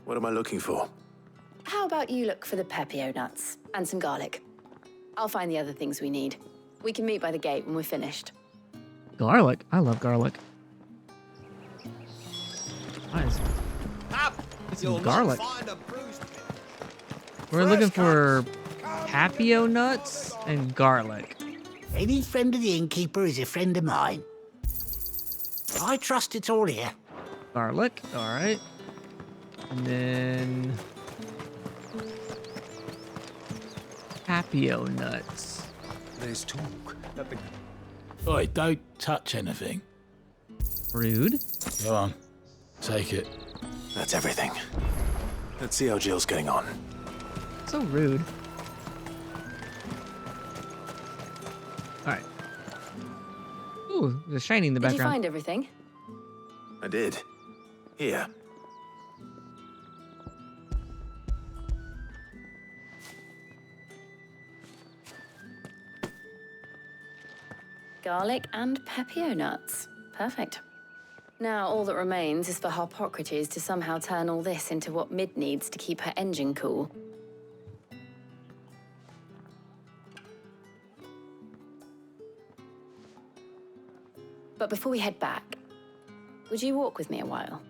What am I looking for? How about you look for the Pepio nuts and some garlic? I'll find the other things we need. We can meet by the gate when we're finished. Garlic? I love garlic. Nice. Some garlic. We're looking for Papio nuts and garlic. Any friend of the innkeeper is a friend of mine. I trust it's all here. Garlic, all right. And then Papio nuts. There's talk that the... Oi, don't touch anything. Rude. Go on, take it. That's everything. Let's see how Jill's getting on. So rude. All right. Ooh, there's shiny in the Did you background. find everything? I did. Here. Garlic and Pepio nuts. Perfect. Now all that remains is for Harpocrates to somehow turn all this into what Mid needs to keep her engine cool. But before we head back, would you walk with me a while?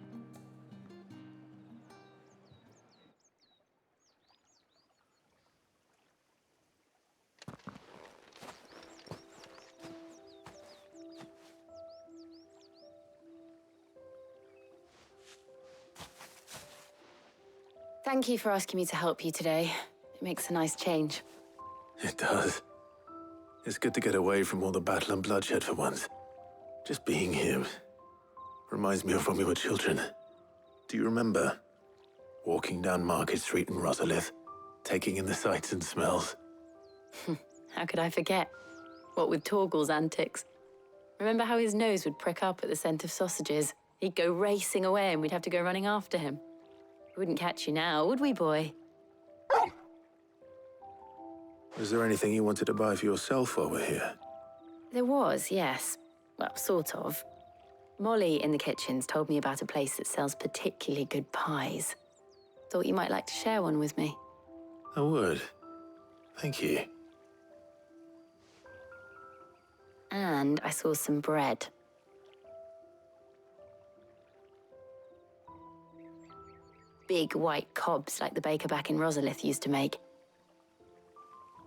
Thank you for asking me to help you today. It makes a nice change. It does. It's good to get away from all the battle and bloodshed for once. Just being here reminds me of when we were children. Do you remember? Walking down Market Street in Rosalith, taking in the sights and smells. How could I forget? What with Torgal's antics. Remember how his nose would prick up at the scent of sausages? He'd go racing away and we'd have to go running after him. We wouldn't catch you now, would we, boy? Was there anything you wanted to buy for yourself while we're here? There was, yes. Well, sort of. Molly in the kitchens told me about a place that sells particularly good pies. Thought you might like to share one with me. I would. Thank you. And I saw some bread. Big white cobs like the baker back in Rosalith used to make.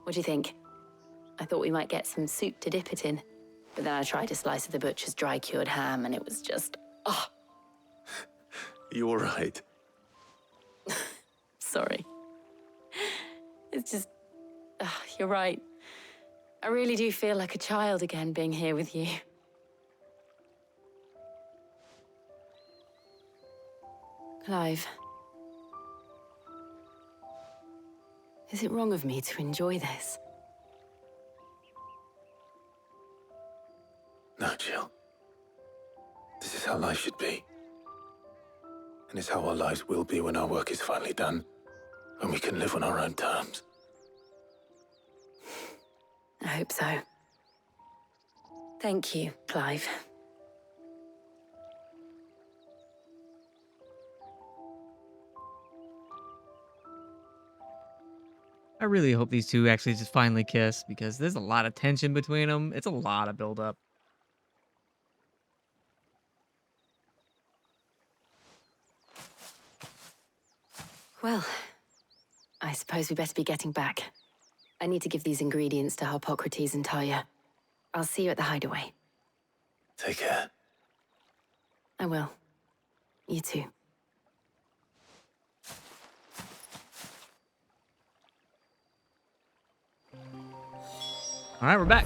What do you think? I thought we might get some soup to dip it in. But then I tried a slice of the butcher's dry-cured ham and it was just, You all right? sorry. It's just... you're right. I really do feel like a child again being here with you. Clive. Is it wrong of me to enjoy this? No, Jill. This is how life should be. And it's how our lives will be when our work is finally done. When we can live on our own terms. I hope so. Thank you, Clive. I really hope these two actually just finally kiss, because there's a lot of tension between them. It's a lot of build-up. Well, I suppose we better be getting back. I need to give these ingredients to Harpocrates and Talia. I'll see you at the hideaway. Take care. I will. You too. All right, we're back.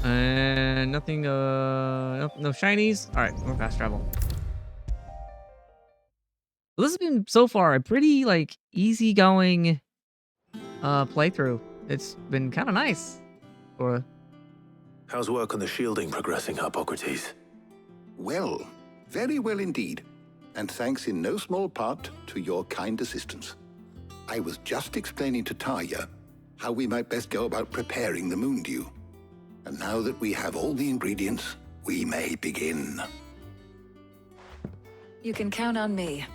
And nothing, no shinies. All right, more fast travel. Well, this has been so far a pretty like easygoing playthrough. It's been kind of nice. Or how's work on the shielding progressing, Harpocrates? Well, very well indeed. And thanks in no small part to your kind assistance. I was just explaining to Talia how we might best go about preparing the Moondew. And now that we have all the ingredients, we may begin. You can count on me.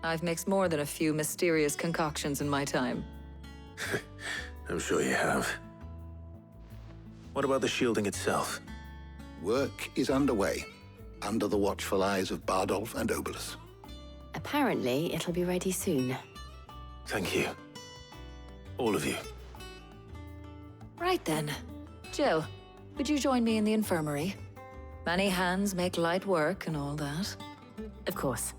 I've mixed more than a few mysterious concoctions in my time. I'm sure you have. What about the shielding itself? Work is underway, under the watchful eyes of Bardolph and Obolus. Apparently, it'll be ready soon. Thank you. All of you. Right then. Jill, would you join me in the infirmary? Many hands make light work and all that. Of course.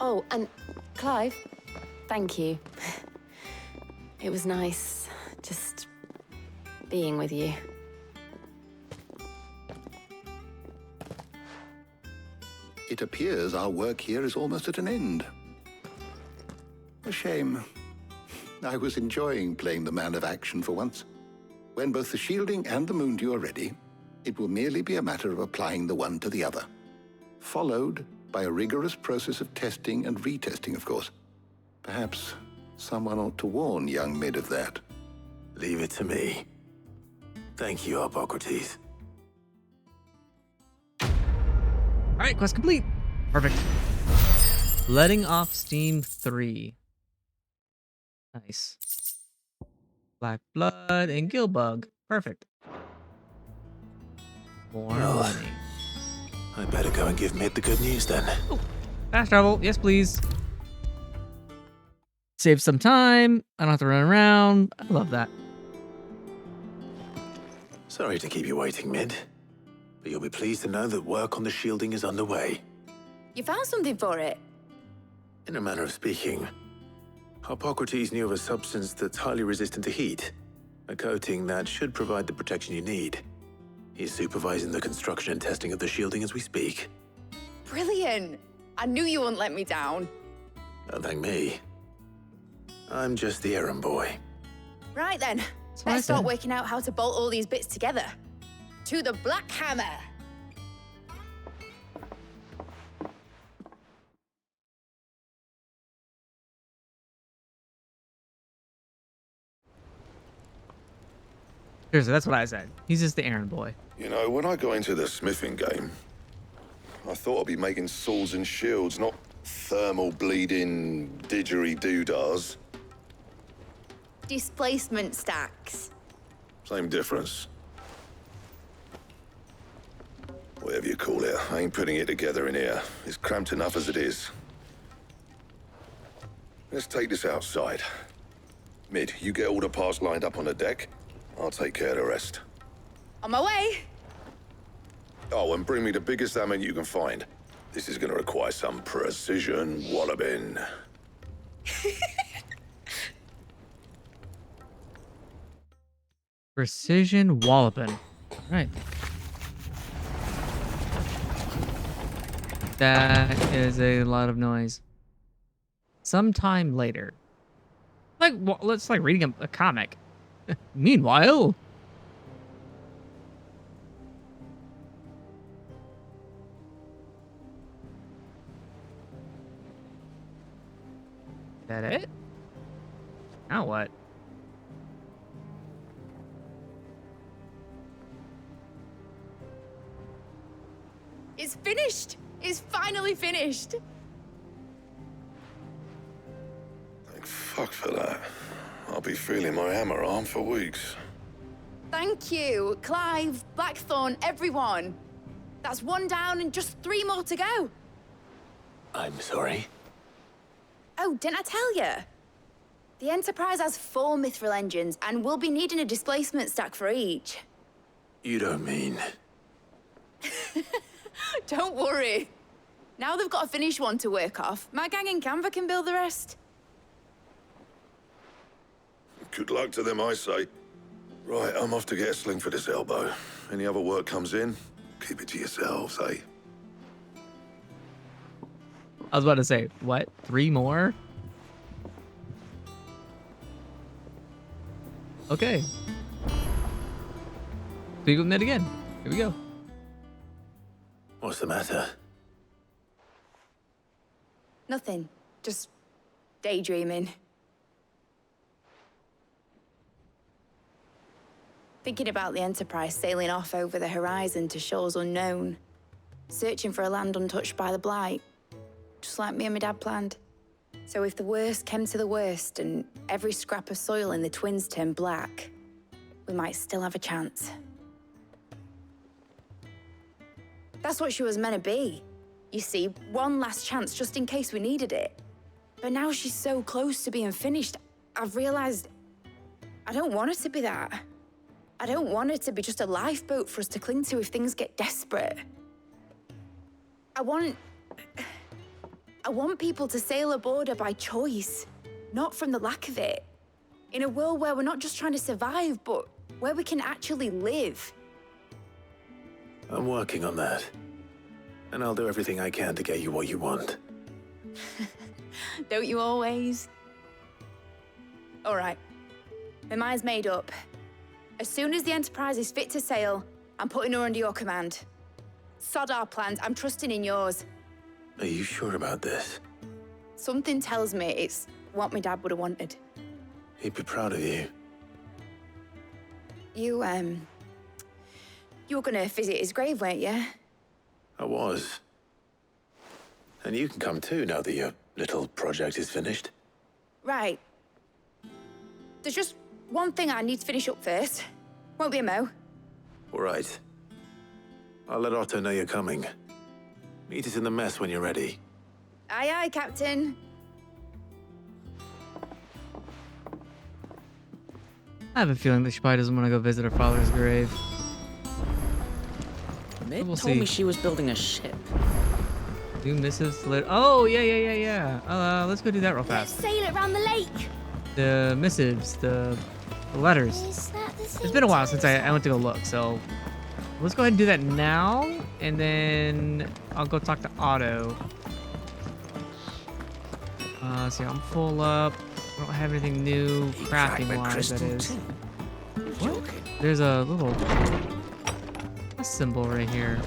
Oh, and Clive, thank you. It was nice just being with you. It appears our work here is almost at an end. A shame. I was enjoying playing the man of action for once. When both the shielding and the Moondew are ready, it will merely be a matter of applying the one to the other. Followed by a rigorous process of testing and retesting, of course. Perhaps someone ought to warn young Mid of that. Leave it to me. Thank you, Harpocrates. all right, quest complete. Perfect. Letting off steam 3. Nice. Black blood and Gilbug. Perfect. More money. I better go and give Mid the good news then. Oh, fast travel. Yes, please. Save some time. I don't have to run around. I love that. Sorry to keep you waiting, Mid. But you'll be pleased to know that work on the shielding is underway. You found something for it? In a manner of speaking, Harpocrates knew of a substance that's highly resistant to heat. A coating that should provide the protection you need. He's supervising the construction and testing of the shielding as we speak. Brilliant! I knew you wouldn't let me down. Don't thank me. I'm just the errand boy. Right then, let's start working out how to bolt all these bits together. To the Black Hammer! Seriously, that's what I said. He's just the errand boy. You know, when I got into the smithing game, I thought I'd be making swords and shields, not thermal bleeding didgeridoo-dahs. Displacement stacks. Same difference. Whatever you call it, I ain't putting it together in here. It's cramped enough as it is. Let's take this outside. Mid, you get all the parts lined up on the deck. I'll take care of the rest. On my way. Oh, and bring me the biggest salmon you can find. This is gonna require some precision walloping. Precision walloping. All right. That is a lot of noise. Sometime later. Like, it's like reading a comic. Meanwhile. Is that it? Now what? It's finished. It's finally finished. Thank fuck for that. I'll be feeling my hammer arm for weeks. Thank you, Clive, Blackthorn, everyone. That's one down and just 3 more to go. I'm sorry. Oh, didn't I tell you? The Enterprise has 4 mithril engines, and we'll be needing a displacement stack for each. You don't mean... Don't worry. Now they've got a finished one to work off. My gang in Canva can build the rest. Good luck to them, I say. Right, I'm off to get a sling for this elbow. Any other work comes in, keep it to yourselves, eh? I was about to say, what? 3 more? Okay. Speak with Ned again. Here we go. What's the matter? Nothing. Just daydreaming. Thinking about the Enterprise sailing off over the horizon to shores unknown. Searching for a land untouched by the Blight. Just like me and my dad planned. So if the worst came to the worst and every scrap of soil in the Twins turned black, we might still have a chance. That's what she was meant to be. You see, one last chance just in case we needed it. But now she's so close to being finished, I've realized I don't want it to be that. I don't want it to be just a lifeboat for us to cling to if things get desperate. I want people to sail aboard her by choice, not from the lack of it. In a world where we're not just trying to survive, but where we can actually live. I'm working on that. And I'll do everything I can to get you what you want. Don't you always? All right. My mind's made up. As soon as the Enterprise is fit to sail, I'm putting her under your command. Sod our plans, I'm trusting in yours. Are you sure about this? Something tells me it's what my dad would have wanted. He'd be proud of you. You were gonna visit his grave, weren't you? I was. And you can come too now that your little project is finished. Right. There's just one thing I need to finish up first. Won't be a mo. All right. I'll let Otto know you're coming. Meet us in the mess when you're ready. Aye, aye, Captain. I have a feeling that she probably doesn't want to go visit her father's grave. Mick We'll told see. me she was building a ship. New missives lit. Oh, yeah. Let's go do that real fast. Sail it around the lake. The missives, the letters. Is that the same It's been a while time since as I went to go look, so let's go ahead and do that now, and then I'll go talk to Otto. See, I'm full up. I don't have anything new crafting wise, that is. What? There's a little plus symbol right here.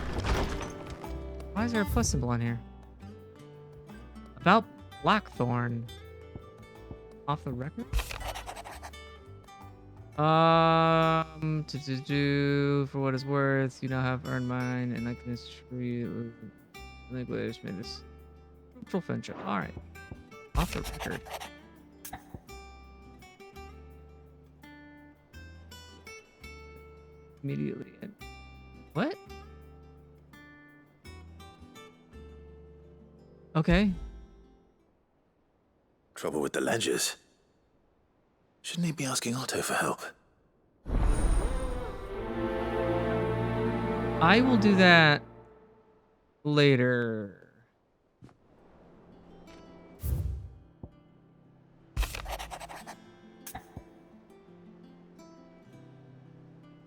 Why is there a plus symbol on here? About Blackthorn. Off the record? For what it's worth, you now have earned mine, and I can assure you, English made this fruitful friendship. All right, off the record. Immediately. What? Okay. Trouble with the ledgers. Shouldn't he be asking Otto for help? I will do that later.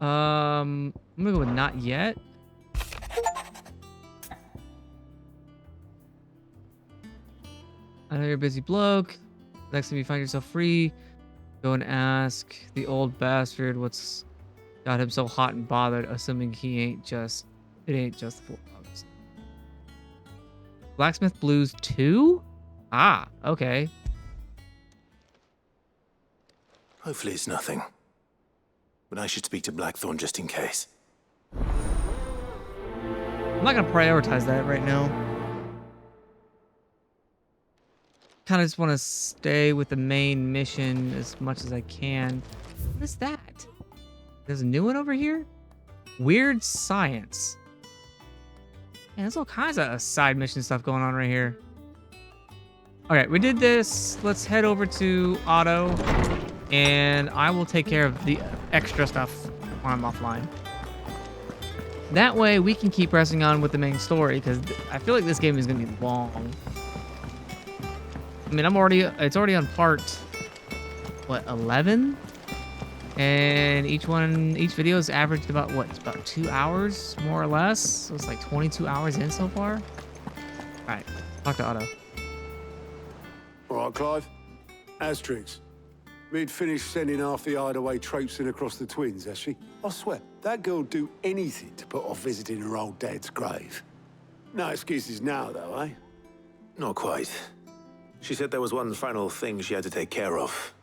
I'm gonna go with not yet. I know you're a busy bloke. Next time you find yourself free, go and ask the old bastard what's got him so hot and bothered, assuming it ain't just full bugs. Blacksmith Blues 2? Ah, okay. Hopefully it's nothing. But I should speak to Blackthorn just in case. I'm not gonna prioritize that right now. Kind of just want to stay with the main mission as much as I can. What is that? There's a new one over here? Weird Science. Man, there's all kinds of side mission stuff going on right here. Okay, we did this. Let's head over to Otto, and I will take care of the extra stuff when I'm offline. That way, we can keep pressing on with the main story, because I feel like this game is going to be long. I mean, it's already on part, what, 11? And each video is averaged about, what, it's about 2 hours, more or less? So it's like 22 hours in so far? All right, talk to Otto. All right, Clive. Asterix. We'd finished sending half the hideaway traipsing across the twins, has she? I swear, that girl'd do anything to put off visiting her old dad's grave. No excuses now, though, eh? Not quite. She said there was one final thing she had to take care of.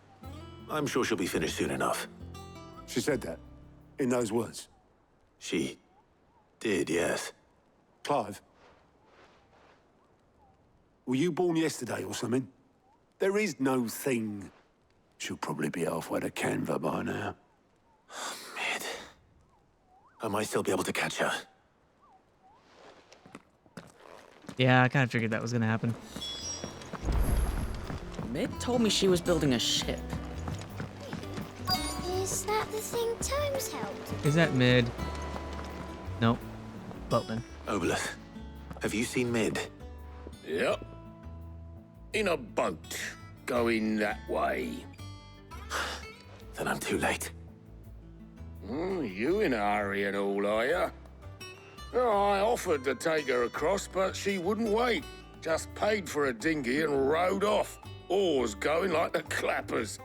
I'm sure she'll be finished soon enough. She said that? In those words? She did, yes. Clive? Were you born yesterday or something? There is no thing. She'll probably be halfway to Canva by now. Mid. I might still be able to catch her. Yeah, I kind of figured that was going to happen. Mid told me she was building a ship. Is that the thing Tomes helped? Is that Mid? Nope. Boatman. Obolus, have you seen Mid? Yep. In a boat, going that way. Then I'm too late. You in a hurry and all, are ya? Oh, I offered to take her across, but she wouldn't wait. Just paid for a dinghy and rowed off. Oars going like the clappers.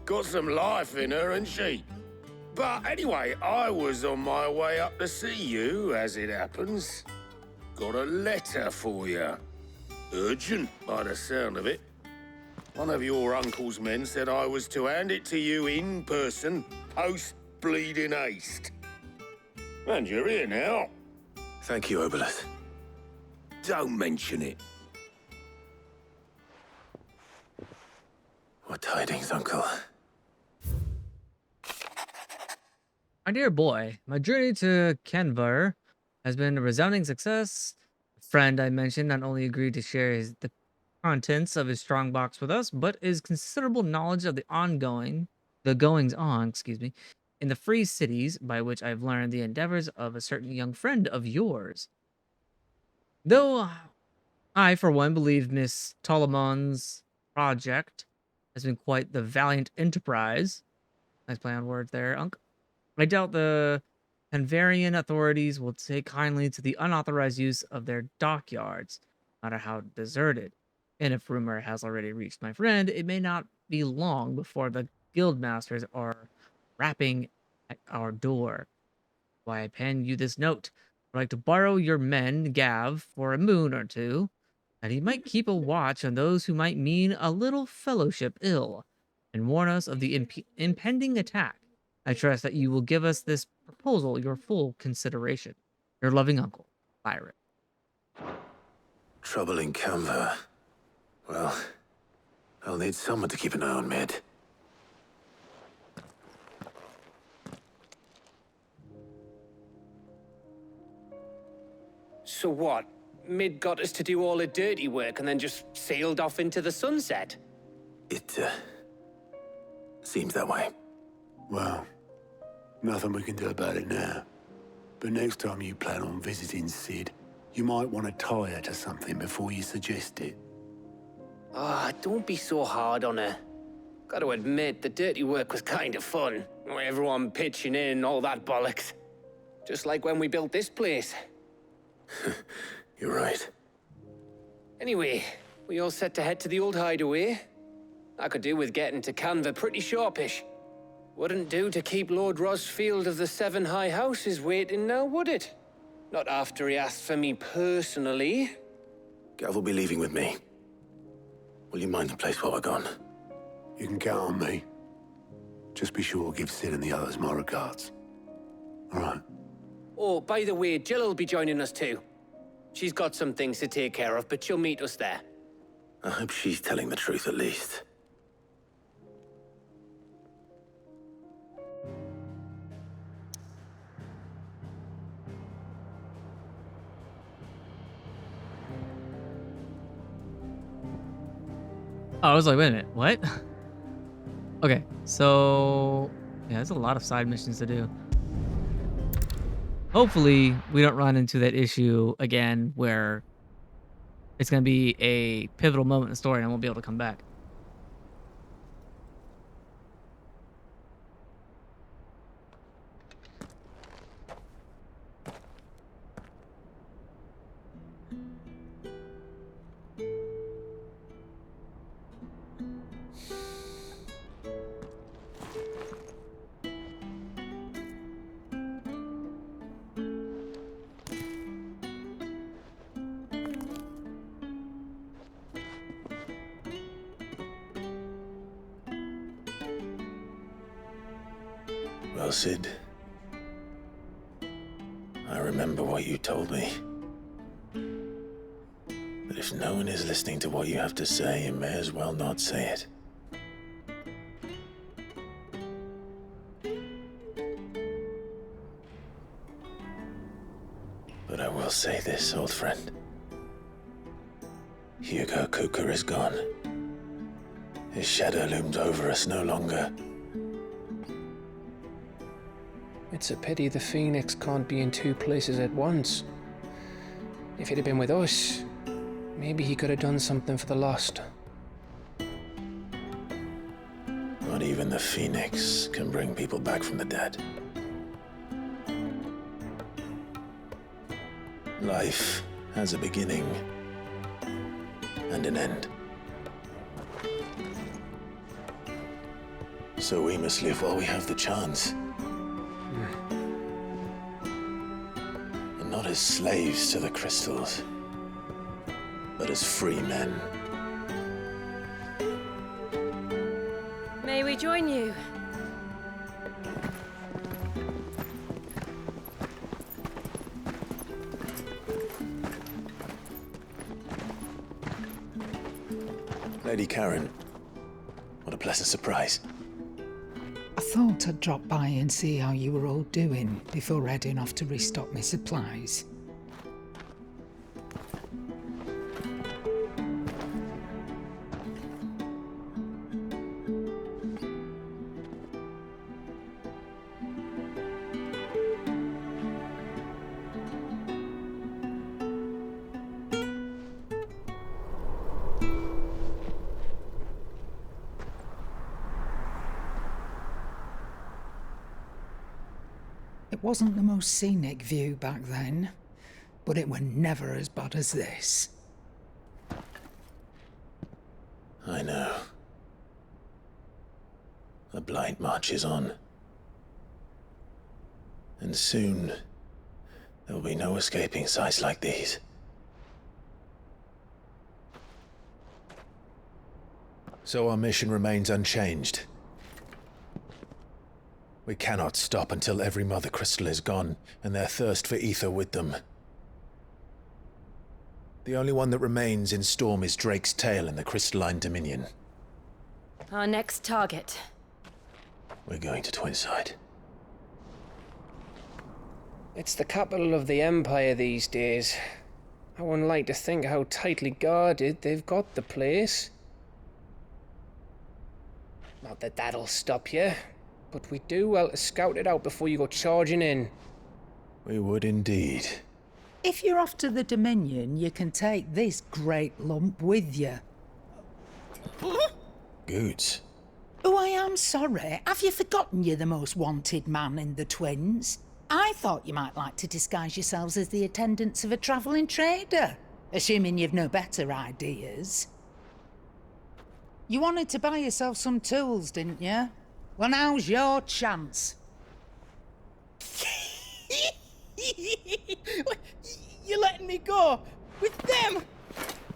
Got some life in her, ain't she? But anyway, I was on my way up to see you, as it happens. Got a letter for you. Urgent, by the sound of it. One of your uncle's men said I was to hand it to you in person, post-bleeding haste. And you're here now. Thank you, Obolus. Don't mention it. What tidings, Uncle? My dear boy, my journey to Canver has been a resounding success. A friend I mentioned not only agreed to share the contents of his strongbox with us, but his considerable knowledge of the goings-on, in the free cities, by which I've learned the endeavors of a certain young friend of yours. Though I, for one, believe Miss Tolomon's project has been quite the valiant enterprise. Nice play on words there, Unc. I doubt the Canvarian authorities will take kindly to the unauthorized use of their dockyards, no matter how deserted. And if rumor has already reached my friend, it may not be long before the guildmasters are rapping at our door. Why I pen you this note. I'd like to borrow your men, Gav, for a moon or two, that he might keep a watch on those who might mean a little fellowship ill, and warn us of the impending attack. I trust that you will give us this proposal your full consideration. Your loving uncle, Byron. Trouble in Canva. Well, I'll need someone to keep an eye on Mid. So what? Mid got us to do all the dirty work and then just sailed off into the sunset? It, seems that way. Well, Nothing we can do about it now. But next time you plan on visiting Sid, you might want to tie her to something before you suggest it. Ah, don't be so hard on her. Gotta admit, the dirty work was kind of fun. Everyone pitching in, all that bollocks. Just like when we built this place. You're right. Anyway, we all set to head to the old hideaway. I could do with getting to Canva pretty sharpish. Wouldn't do to keep Lord Rosfield of the Seven High Houses waiting now, would it? Not after he asked for me personally. Gav will be leaving with me. Will you mind the place while we're gone? You can count on me. Just be sure to give Sid and the others my regards. All right. Oh, by the way, Jill will be joining us too. She's got some things to take care of, but she'll meet us there. I hope she's telling the truth at least. Oh, I was like, wait a minute, what? Okay, so yeah, there's a lot of side missions to do. Hopefully, we don't run into that issue again where it's going to be a pivotal moment in the story and I won't be able to come back. Well, Sid, I remember what you told me. But if no one is listening to what you have to say, you may as well not say it. But I will say this, old friend. Hugo Kuka is gone. His shadow looms over us no longer. It's a pity the Phoenix can't be in two places at once. If he'd have been with us, maybe he could have done something for the Lost. Not even the Phoenix can bring people back from the dead. Life has a beginning and an end. So we must live while we have the chance. And not as slaves to the crystals, but as free men. May we join you? Lady Karen, what a pleasant surprise. I thought I'd drop by and see how you were all doing before heading off to restock my supplies. It wasn't the most scenic view back then, but it were never as bad as this. I know. The Blight March is on. And soon, there will be no escaping sights like these. So our mission remains unchanged. We cannot stop until every Mother Crystal is gone, and their thirst for ether with them. The only one that remains in Storm is Drake's Tail in the Crystalline Dominion. Our next target. We're going to Twinside. It's the capital of the Empire these days. I wouldn't like to think how tightly guarded they've got the place. Not that that'll stop you. but we do well to scout it out before you go charging in. We would indeed. If you're off to the Dominion, you can take this great lump with you. Goods. Oh, I am sorry. Have you forgotten you're the most wanted man in the Twins? I thought you might like to disguise yourselves as the attendants of a travelling trader, assuming you've no better ideas. You wanted to buy yourself some tools, didn't you? Well, now's your chance. You're letting me go with them?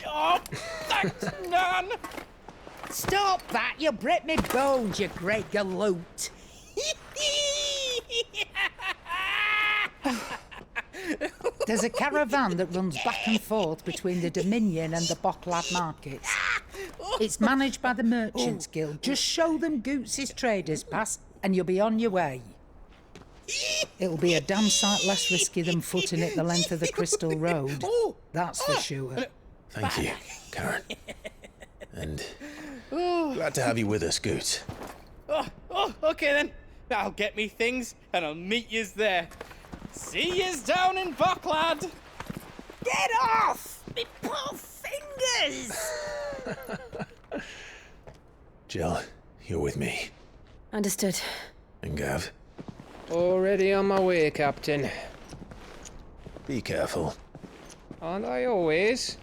Oh, thanks, Nan. Stop that! You'll break me bones, you great galoot. There's a caravan that runs back and forth between the Dominion and the Bocklad markets. It's managed by the Merchants Guild. Just show them Goots' traders pass and you'll be on your way. It'll be a damn sight less risky than footing it the length of the Crystal Road. That's for sure. Thank you, Karen. And glad to have you with us, Goots. Okay then. I'll get me things and I'll meet yous there. See yous down in Bocklad. Get off! Me poor fingers! Jill, you're with me. Understood. And Gav, Already on my way, Captain. be careful. Aren't I always?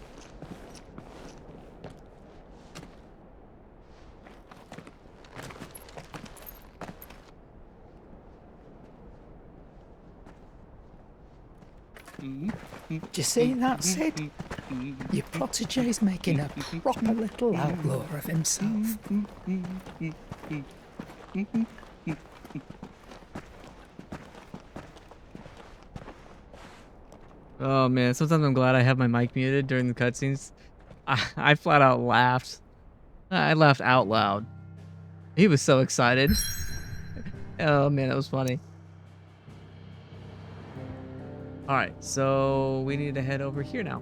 Do you see that, Sid? Your protege's making a proper little outlaw of himself. Oh man, sometimes I'm glad I have my mic muted during the cutscenes. I flat out laughed. I laughed out loud. He was so excited. Oh man, that was funny. Alright, so we need to head over here now.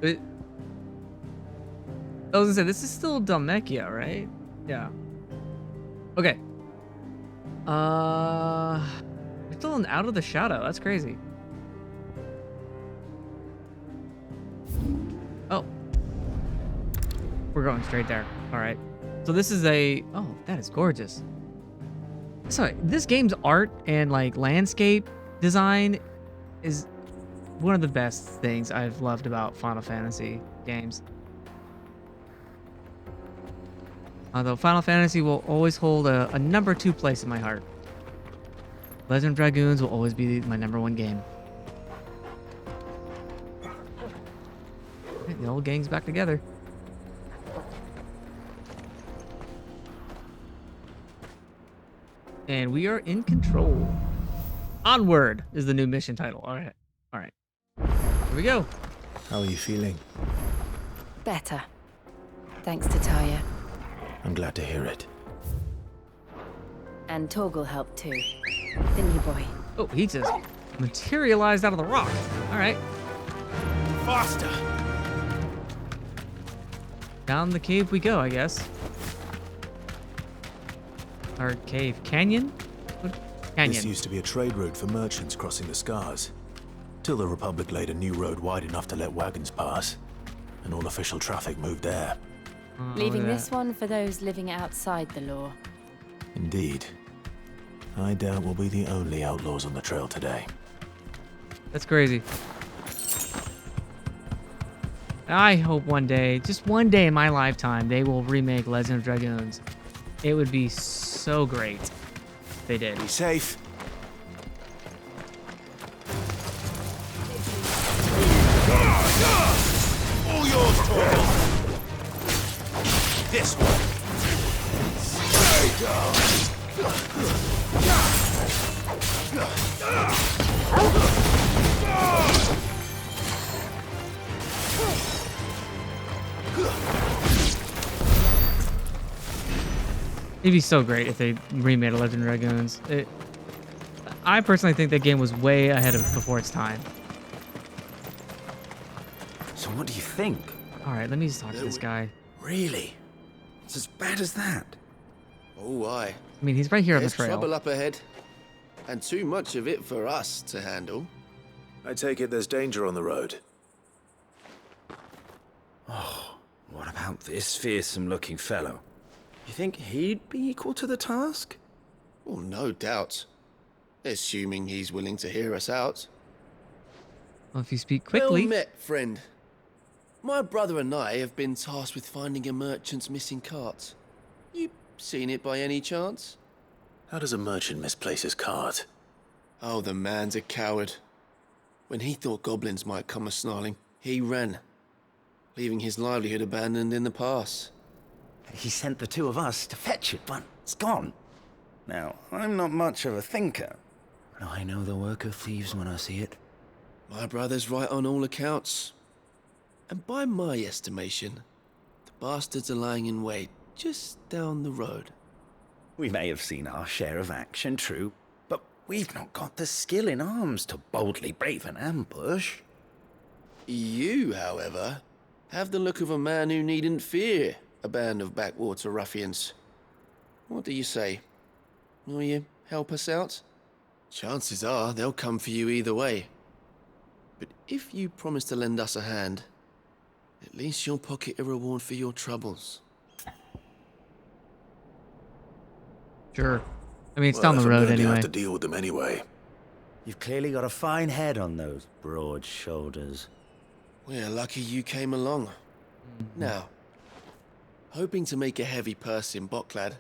I was gonna say, this is still Dhalmekia, right? Yeah. Okay. We're still in Out of the Shadow. That's crazy. Oh. We're going straight there. Alright. So this is a... Oh, that is gorgeous. Sorry, this game's art and like landscape design is one of the best things I've loved about Final Fantasy games. Although Final Fantasy will always hold a #2 place in my heart. Legend of Dragoons will always be my #1 game. Right, the old gang's back together. And we are in control. Onward is the new mission title. All right. All right. Here we go. How are you feeling? Better. Thanks to Taya. I'm glad to hear it. And Torgal helped too. Didn't you, boy? Oh, he just materialized out of the rock. All right. Faster. Down the cave we go, I guess. Or cave. Canyon? What? Canyon. This used to be a trade route for merchants crossing the Scars. Till the Republic laid a new road wide enough to let wagons pass. And all official traffic moved there. Leaving this one for those living outside the law. Indeed. I doubt we'll be the only outlaws on the trail today. That's crazy. I hope one day, just one day in my lifetime, they will remake Legend of Dragoons. It would be so great if they did. Be safe. All yours, Torgal. This one. Stay down. It'd be so great if they remade Legend of Dragoons. I personally think that game was way ahead of before its time. So what do you think? All right, let me just talk to this guy. Really? It's as bad as that? Oh, aye. I mean, he's right here on the There's trail. trouble up ahead. And too much of it for us to handle. I take it there's danger on the road. Oh, what about this fearsome-looking fellow? You think he'd be equal to the task? Well, no doubt. Assuming he's willing to hear us out. Well, if you speak quickly. Well met, friend. My brother and I have been tasked with finding a merchant's missing cart. You seen it by any chance? How does a merchant misplace his cart? Oh, the man's a coward. When he thought goblins might come a-snarling, he ran, leaving his livelihood abandoned in the pass. He sent the two of us to fetch it, but it's gone. Now, I'm not much of a thinker, but I know the work of thieves when I see it. My brother's right on all accounts. And by my estimation, the bastards are lying in wait just down the road. We may have seen our share of action, true, but we've not got the skill in arms to boldly brave an ambush. You, however, have the look of a man who needn't fear a band of backwater ruffians. What do you say? Will you help us out? Chances are they'll come for you either way. But if you promise to lend us a hand, at least you'll pocket a reward for your troubles. Sure. I mean, it's down the road anyway. You have to deal with them anyway. You've clearly got a fine head on those broad shoulders. We're lucky you came along. Now, hoping to make a heavy purse in Boklad,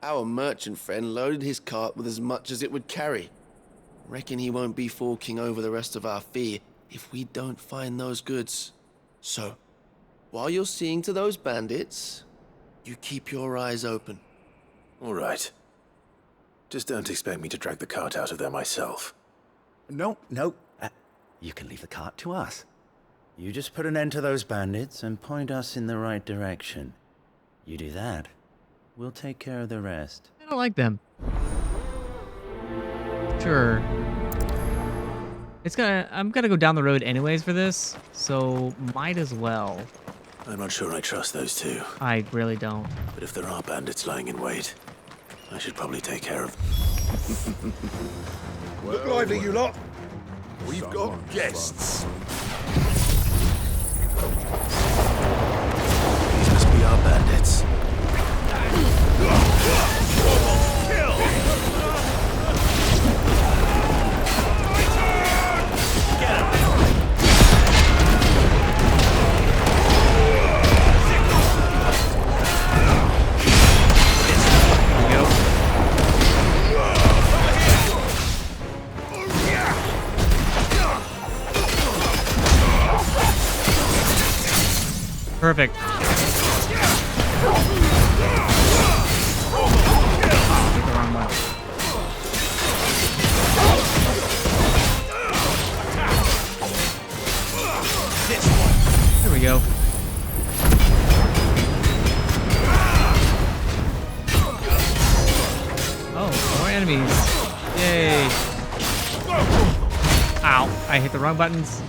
our merchant friend loaded his cart with as much as it would carry. Reckon he won't be forking over the rest of our fee if we don't find those goods. So, while you're seeing to those bandits, you keep your eyes open. All right. Just don't expect me to drag the cart out of there myself. No. You can leave the cart to us. You just put an end to those bandits and point us in the right direction. You do that, we'll take care of the rest. I don't like them. Sure. I'm gonna go down the road anyways for this, so might as well. I'm not sure I trust those two. I really don't. But if there are bandits lying in wait, I should probably take care of them. Look lively, you lot. We've got guests. These must be our bandits. Perfect. There we go. Oh, more enemies. Yay. Ow, I hit the wrong buttons.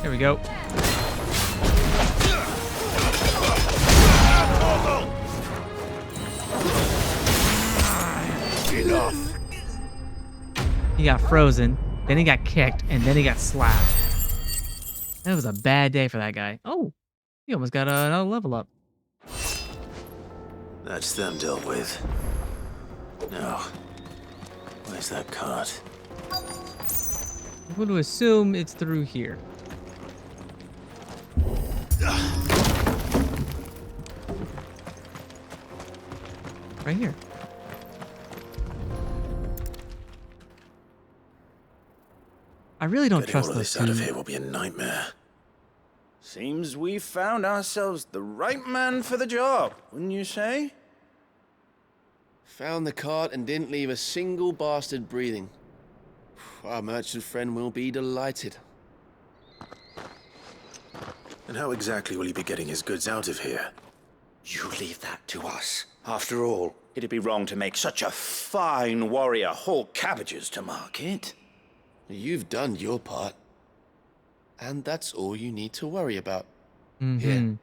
There we go. Enough. He got frozen, then he got kicked, and then he got slapped. That was a bad day for that guy. Oh, he almost got another level up. That's them dealt with. Now, where's that cart? I'm going to assume it's through here. Right here. I really don't trust all of those this out of two. here will be a nightmare. Seems we've found ourselves the right man for the job, wouldn't you say? Found the cart and didn't leave a single bastard breathing. Our merchant friend will be delighted. And how exactly will he be getting his goods out of here? You leave that to us. After all, it'd be wrong to make such a fine warrior haul cabbages to market. You've done your part. And that's all you need to worry about. Mm-hmm. Here.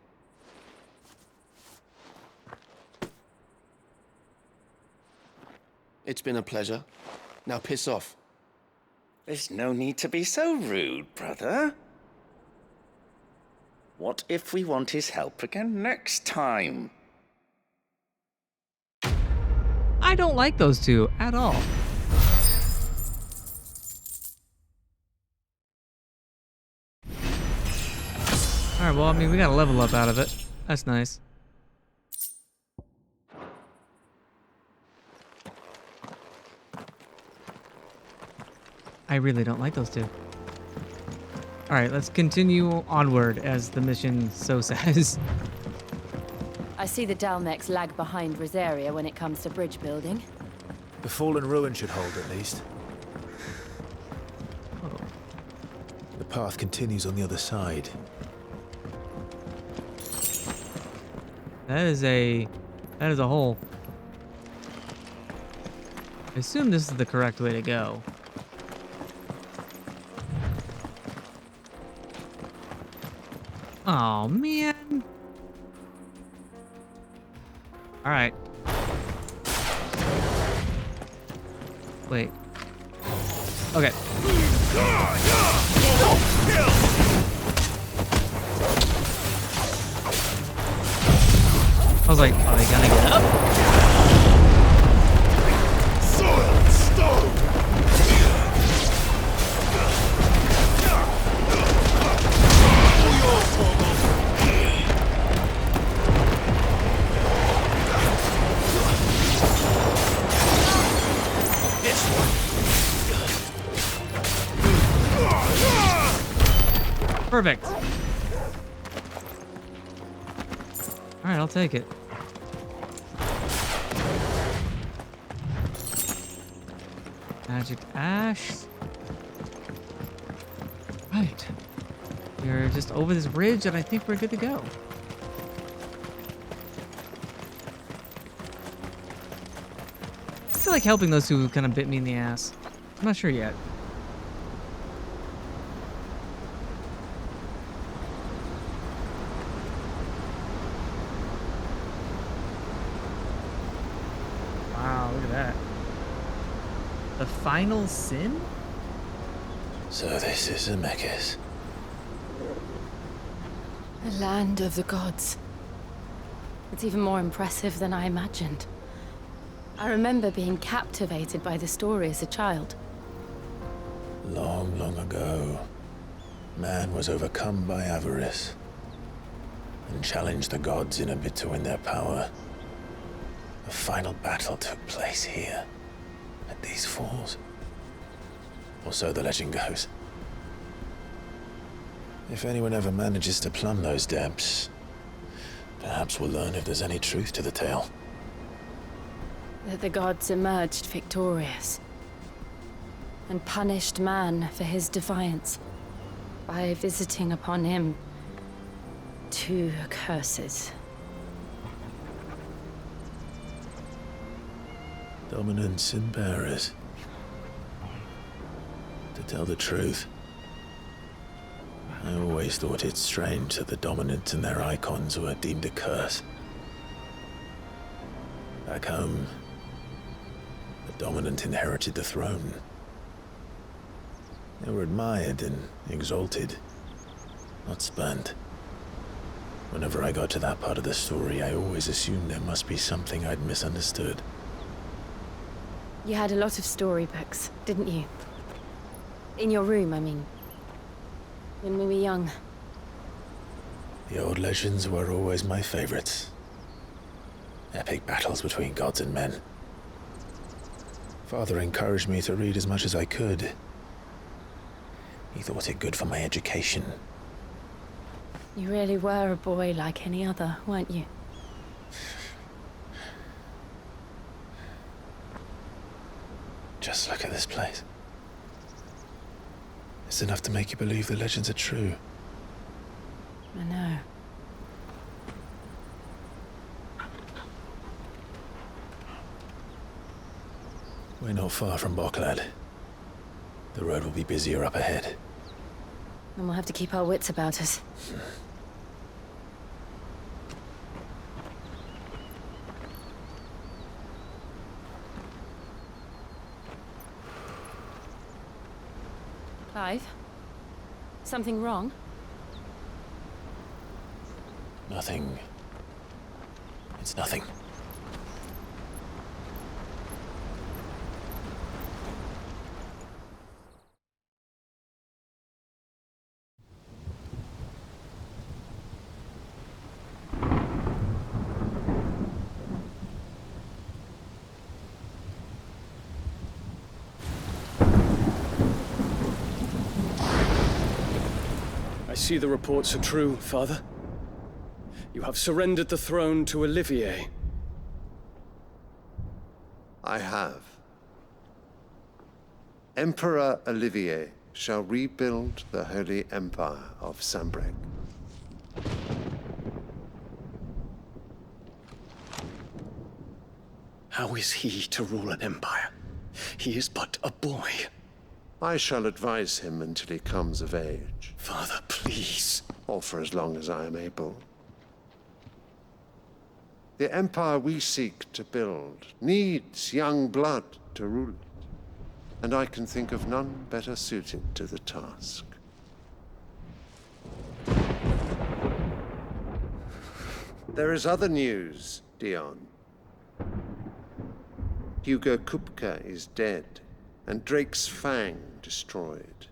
It's been a pleasure. Now piss off. There's no need to be so rude, brother. What if we want his help again next time? I don't like those two at all. Alright, well, I mean, we got a level up out of it. That's nice. I really don't like those two. Alright, let's continue onward, as the mission so says. I see the Dalmex lag behind Rosaria when it comes to bridge building. The fallen ruin should hold, at least. Oh. The path continues on the other side. That is a hole. I assume this is the correct way to go. Oh man. All right. Wait. Okay. I was like, are they gonna get up? Soil stone! Perfect. Alright, I'll take it. Magic ash. Right. We're just over this ridge and I think we're good to go. I feel like helping those who kind of bit me in the ass. I'm not sure yet. Wow, look at that. The final sin? So this is Zemeckis. The land of the gods. It's even more impressive than I imagined. I remember being captivated by the story as a child. Long, long ago, man was overcome by avarice and challenged the gods in a bid to win their power. The final battle took place here, at these falls. Or so the legend goes. If anyone ever manages to plumb those depths, perhaps we'll learn if there's any truth to the tale. That the gods emerged victorious and punished man for his defiance by visiting upon him 2 curses. Dominance and bearers. To tell the truth, I always thought it strange that the dominant and their icons were deemed a curse. Back home, the dominant inherited the throne. They were admired and exalted, not spurned. Whenever I got to that part of the story, I always assumed there must be something I'd misunderstood. You had a lot of storybooks, didn't you? In your room, I mean. When we were young. The old legends were always my favorites. Epic battles between gods and men. Father encouraged me to read as much as I could. He thought it good for my education. You really were a boy like any other, weren't you? Just look at this place. It's enough to make you believe the legends are true. I know. We're not far from Boklad. The road will be busier up ahead. And we'll have to keep our wits about us. Clive? Something wrong? Nothing. It's nothing. I see the reports are true, Father. You have surrendered the throne to Olivier. I have. Emperor Olivier shall rebuild the Holy Empire of Sanbreque. How is he to rule an empire? He is but a boy. I shall advise him until he comes of age. Father, please. Or for as long as I am able. The empire we seek to build needs young blood to rule it, and I can think of none better suited to the task. There is other news, Dion. Hugo Kupka is dead, and Drake's Fang destroyed.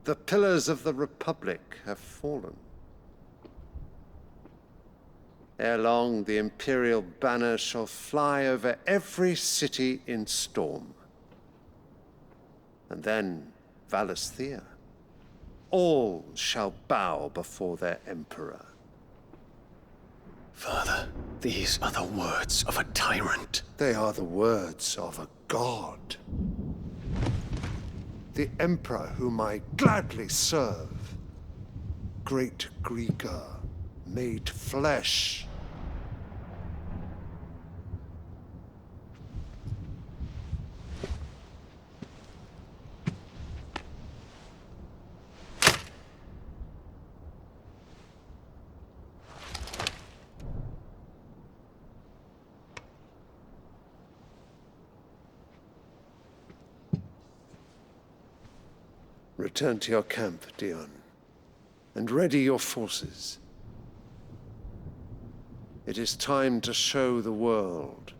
The pillars of the Republic have fallen. Ere long, the Imperial banner shall fly over every city in Storm. And then Valisthea. All shall bow before their Emperor. Father, these are the words of a tyrant. They are the words of a god. The Emperor whom I gladly serve. Great Greager, made flesh. Return to your camp, Dion, and ready your forces. It is time to show the world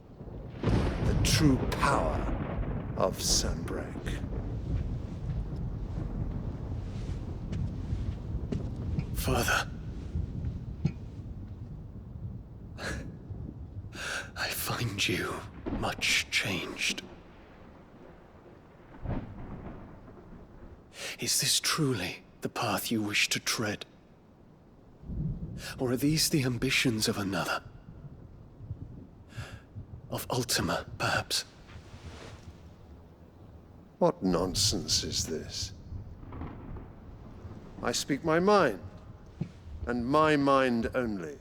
the true power of Sanbreque. Father. I find you much changed. Is this truly the path you wish to tread? Or are these the ambitions of another? Of Ultima, perhaps? What nonsense is this? I speak my mind, and my mind only.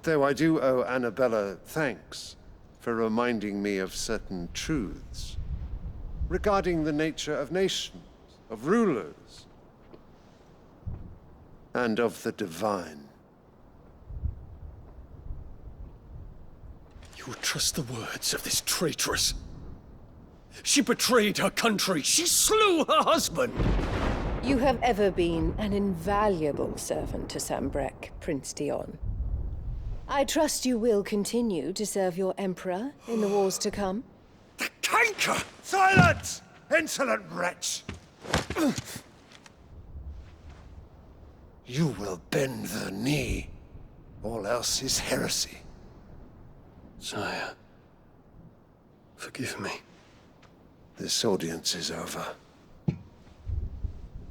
Though I do owe Annabella thanks for reminding me of certain truths regarding the nature of nations, of rulers, and of the divine. You would trust the words of this traitress? She betrayed her country. She slew her husband. You have ever been an invaluable servant to Sanbreque, Prince Dion. I trust you will continue to serve your Emperor in the wars to come. The canker! Silence! Insolent wretch! You will bend the knee. All else is heresy. Sire, forgive me. This audience is over.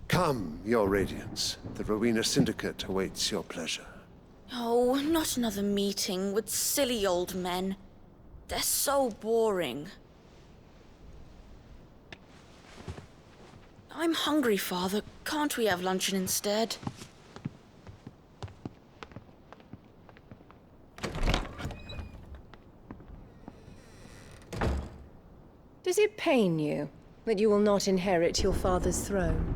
Come, your Radiance. The Rowena Syndicate awaits your pleasure. Oh, not another meeting with silly old men. They're so boring. I'm hungry, Father. Can't we have luncheon instead? Does it pain you that you will not inherit your father's throne?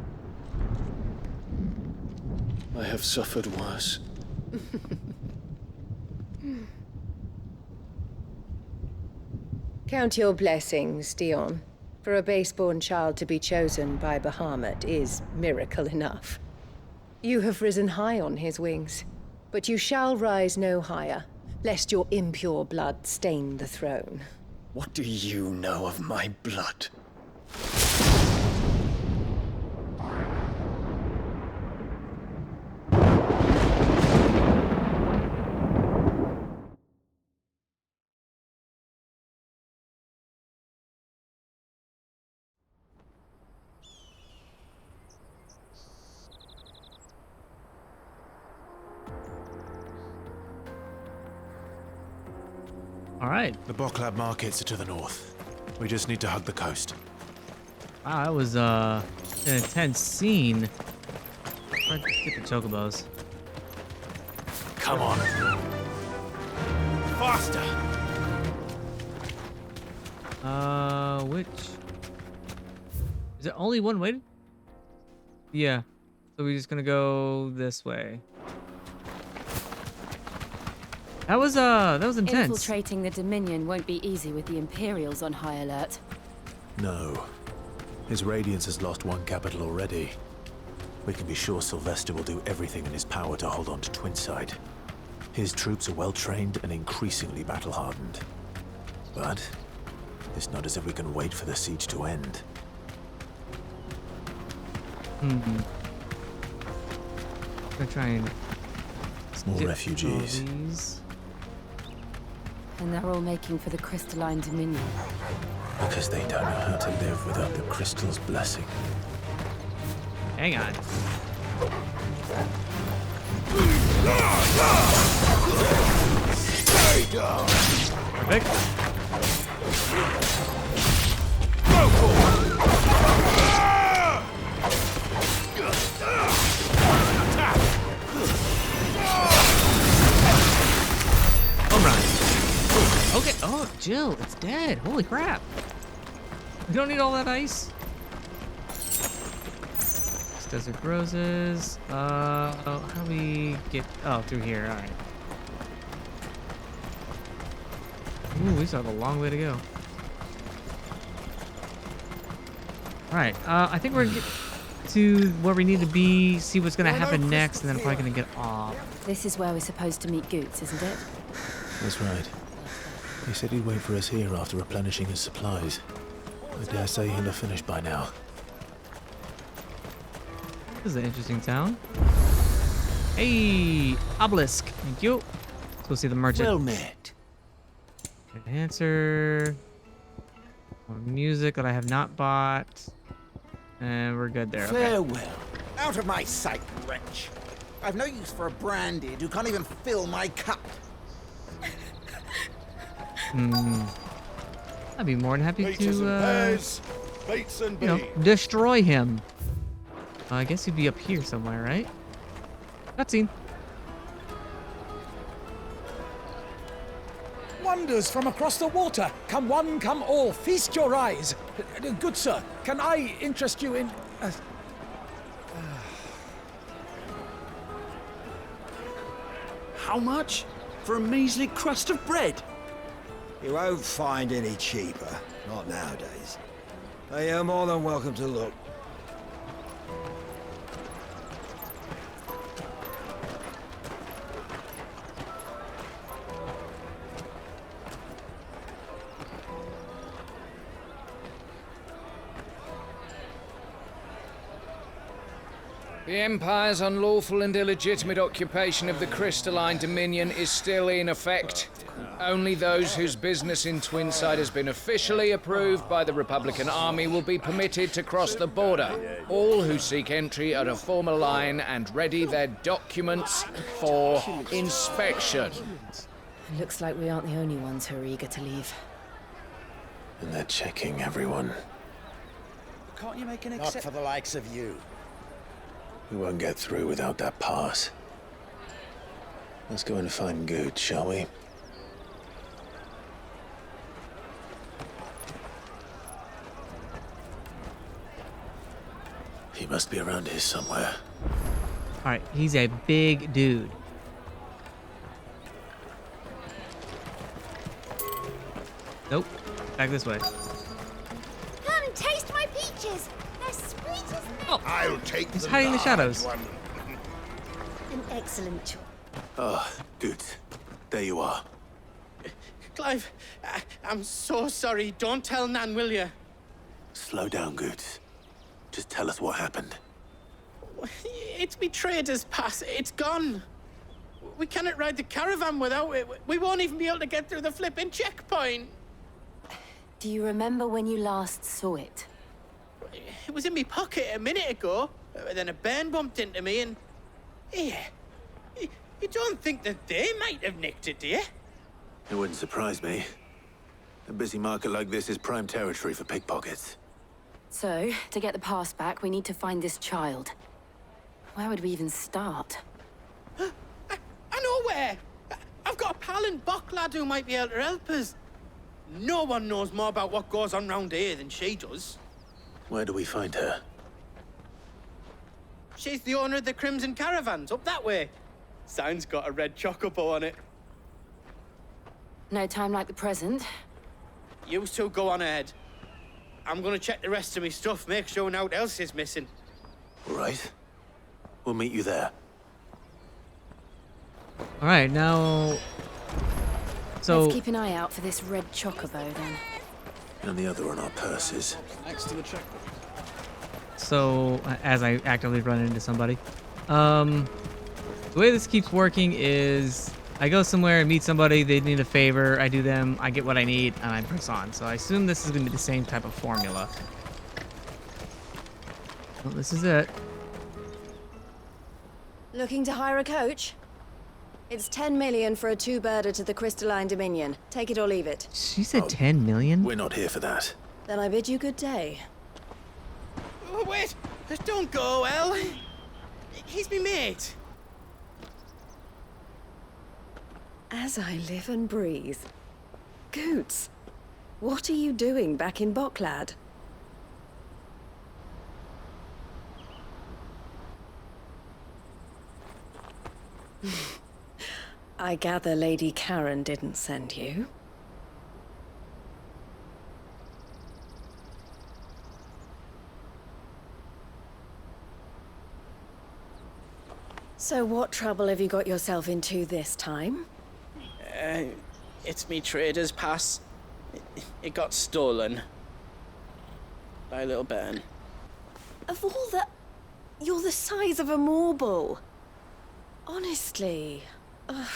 I have suffered worse. Count your blessings, Dion. For a base-born child to be chosen by Bahamut is miracle enough. You have risen high on his wings, but you shall rise no higher, lest your impure blood stain the throne. What do you know of my blood? All right. The Boklab markets are to the north. We just need to hug the coast. Wow, that was an intense scene. Let's get the chocobos. Come on. Faster. Which? Is it only one way? Yeah. So we're just gonna go this way. That was intense. Infiltrating the Dominion won't be easy with the Imperials on high alert. No. His Radiance has lost one capital already. We can be sure Sylvester will do everything in his power to hold on to Twinside. His troops are well trained and increasingly battle-hardened. But it's not as if we can wait for the siege to end. I'm gonna try and more refugees. And they're all making for the Crystalline Dominion. Because they don't know how to live without the crystal's blessing. Hang on. Stay down. Perfect. Okay. Oh, Jill, it's dead. Holy crap. You don't need all that ice. It's desert roses. How do we get? Oh, through here. All right. Ooh, we still have a long way to go. All right. I think we're gonna get to where we need to be. See what's gonna happen next, and then I'm probably gonna get off. This is where we're supposed to meet Goots, isn't it? That's right. He said he'd wait for us here after replenishing his supplies. I dare say he'll have finished by now. This is an interesting town. Hey, Obelisk. Thank you. Let's go see the merchant. Well met. Answer. More music that I have not bought. And we're good there. Farewell. Okay. Out of my sight, wretch. I've no use for a branded who can't even fill my cup. I'd be more than happy to, Bates and you know, destroy him. I guess he'd be up here somewhere, right? Cutscene. Wonders from across the water. Come one, come all. Feast your eyes. Good sir, can I interest you in... How much? For a measly crust of bread? You won't find any cheaper. Not nowadays. But you're more than welcome to look. The Empire's unlawful and illegitimate occupation of the Crystalline Dominion is still in effect. Only those whose business in Twinside has been officially approved by the Republican Army will be permitted to cross the border. All who seek entry are to form a line and ready their documents for inspection. It looks like we aren't the only ones who are eager to leave. And they're checking everyone. The Can't you make an Not exception? for the likes of you. We won't get through without that pass. Let's go and find Good, shall we? He must be around here somewhere. All right, he's a big dude. Nope. Back this way. Come and taste my peaches. They're sweet as milk. Oh, I'll take he's hiding in the shadows. An excellent choice. Ah, Good. There you are. Clive, I'm so sorry. Don't tell Nan, will you? Slow down, Good. Just tell us what happened. It's me trader's pass. It's gone. We cannot ride the caravan without it. We won't even be able to get through the flipping checkpoint. Do you remember when you last saw it? It was in my pocket a minute ago. Then a bairn bumped into me and... Yeah. You don't think that they might have nicked it, do you? It wouldn't surprise me. A busy market like this is prime territory for pickpockets. So, to get the pass back, we need to find this child. Where would we even start? I know where! I've got a pal in Bock lad who might be able to help us. No one knows more about what goes on round here than she does. Where do we find her? She's the owner of the Crimson Caravans, up that way. Sign's got a red chocobo on it. No time like the present. You two go on ahead. I'm gonna check the rest of my stuff, make sure naught else is missing. All right. We'll meet you there. All right, now. So. Let's keep an eye out for this red chocobo then. And the other on our purses. Next to the checkbook. So, as I actively run into somebody, the way this keeps working is I go somewhere and meet somebody, they need a favor, I do them, I get what I need, and I press on. So I assume this is going to be the same type of formula. Well, this is it. Looking to hire a coach? It's 10 million for a two-birder to the Crystalline Dominion. Take it or leave it. She said 10 million? We're not here for that. Then I bid you good day. Oh, wait! Don't go, El. He's me mate. As I live and breathe. Goots, what are you doing back in Bocklad? I gather Lady Karen didn't send you. So what trouble have you got yourself into this time? It's me trader's pass. It got stolen. By a little bairn. Of all the... You're the size of a marble. Honestly. Ugh.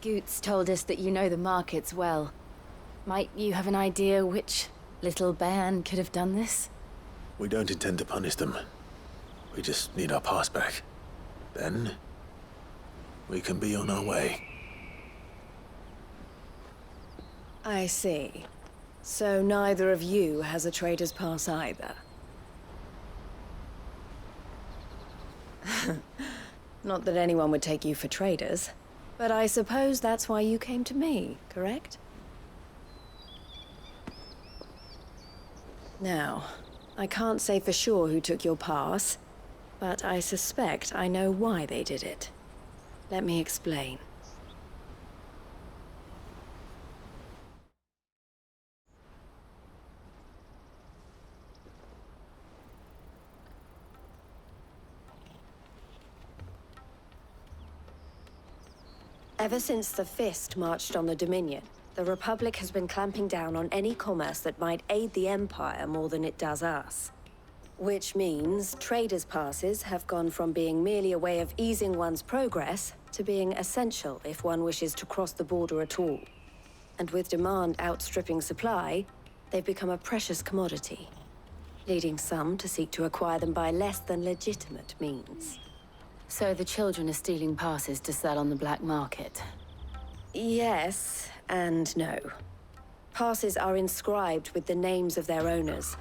Goots told us that you know the markets well. Might you have an idea which little bairn could have done this? We don't intend to punish them. We just need our pass back. Then, we can be on our way. I see. So neither of you has a trader's pass either. Not that anyone would take you for traders, but I suppose that's why you came to me, correct? Now, I can't say for sure who took your pass, but I suspect I know why they did it. Let me explain. Ever since the Fist marched on the Dominion, the Republic has been clamping down on any commerce that might aid the Empire more than it does us. Which means traders' passes have gone from being merely a way of easing one's progress to being essential if one wishes to cross the border at all. And with demand outstripping supply, they've become a precious commodity, leading some to seek to acquire them by less than legitimate means. So the children are stealing passes to sell on the black market? Yes, and no. Passes are inscribed with the names of their owners.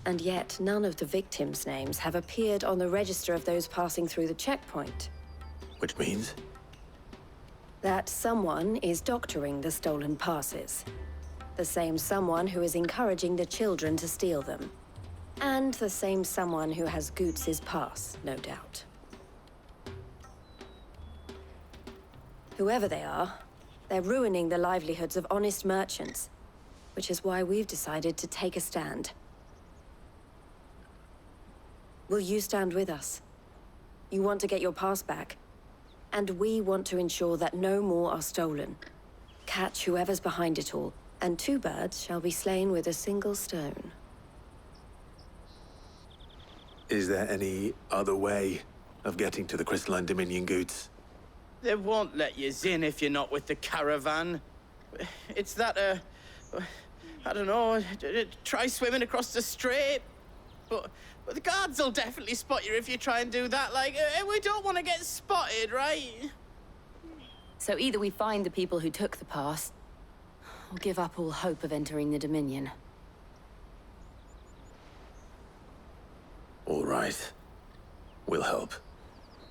And yet, none of the victims' names have appeared on the register of those passing through the checkpoint. Which means? That someone is doctoring the stolen passes. The same someone who is encouraging the children to steal them. And the same someone who has Goots' pass, no doubt. Whoever they are, they're ruining the livelihoods of honest merchants, which is why we've decided to take a stand. Will you stand with us? You want to get your pass back, and we want to ensure that no more are stolen. Catch whoever's behind it all, and 2 birds shall be slain with a single stone. Is there any other way of getting to the Crystalline Dominion Goots? They won't let you in if you're not with the caravan. It's that, I don't know, try swimming across the strait. But the guards will definitely spot you if you try and do that. Like, we don't want to get spotted, right? So either we find the people who took the pass, or give up all hope of entering the Dominion. All right. We'll help.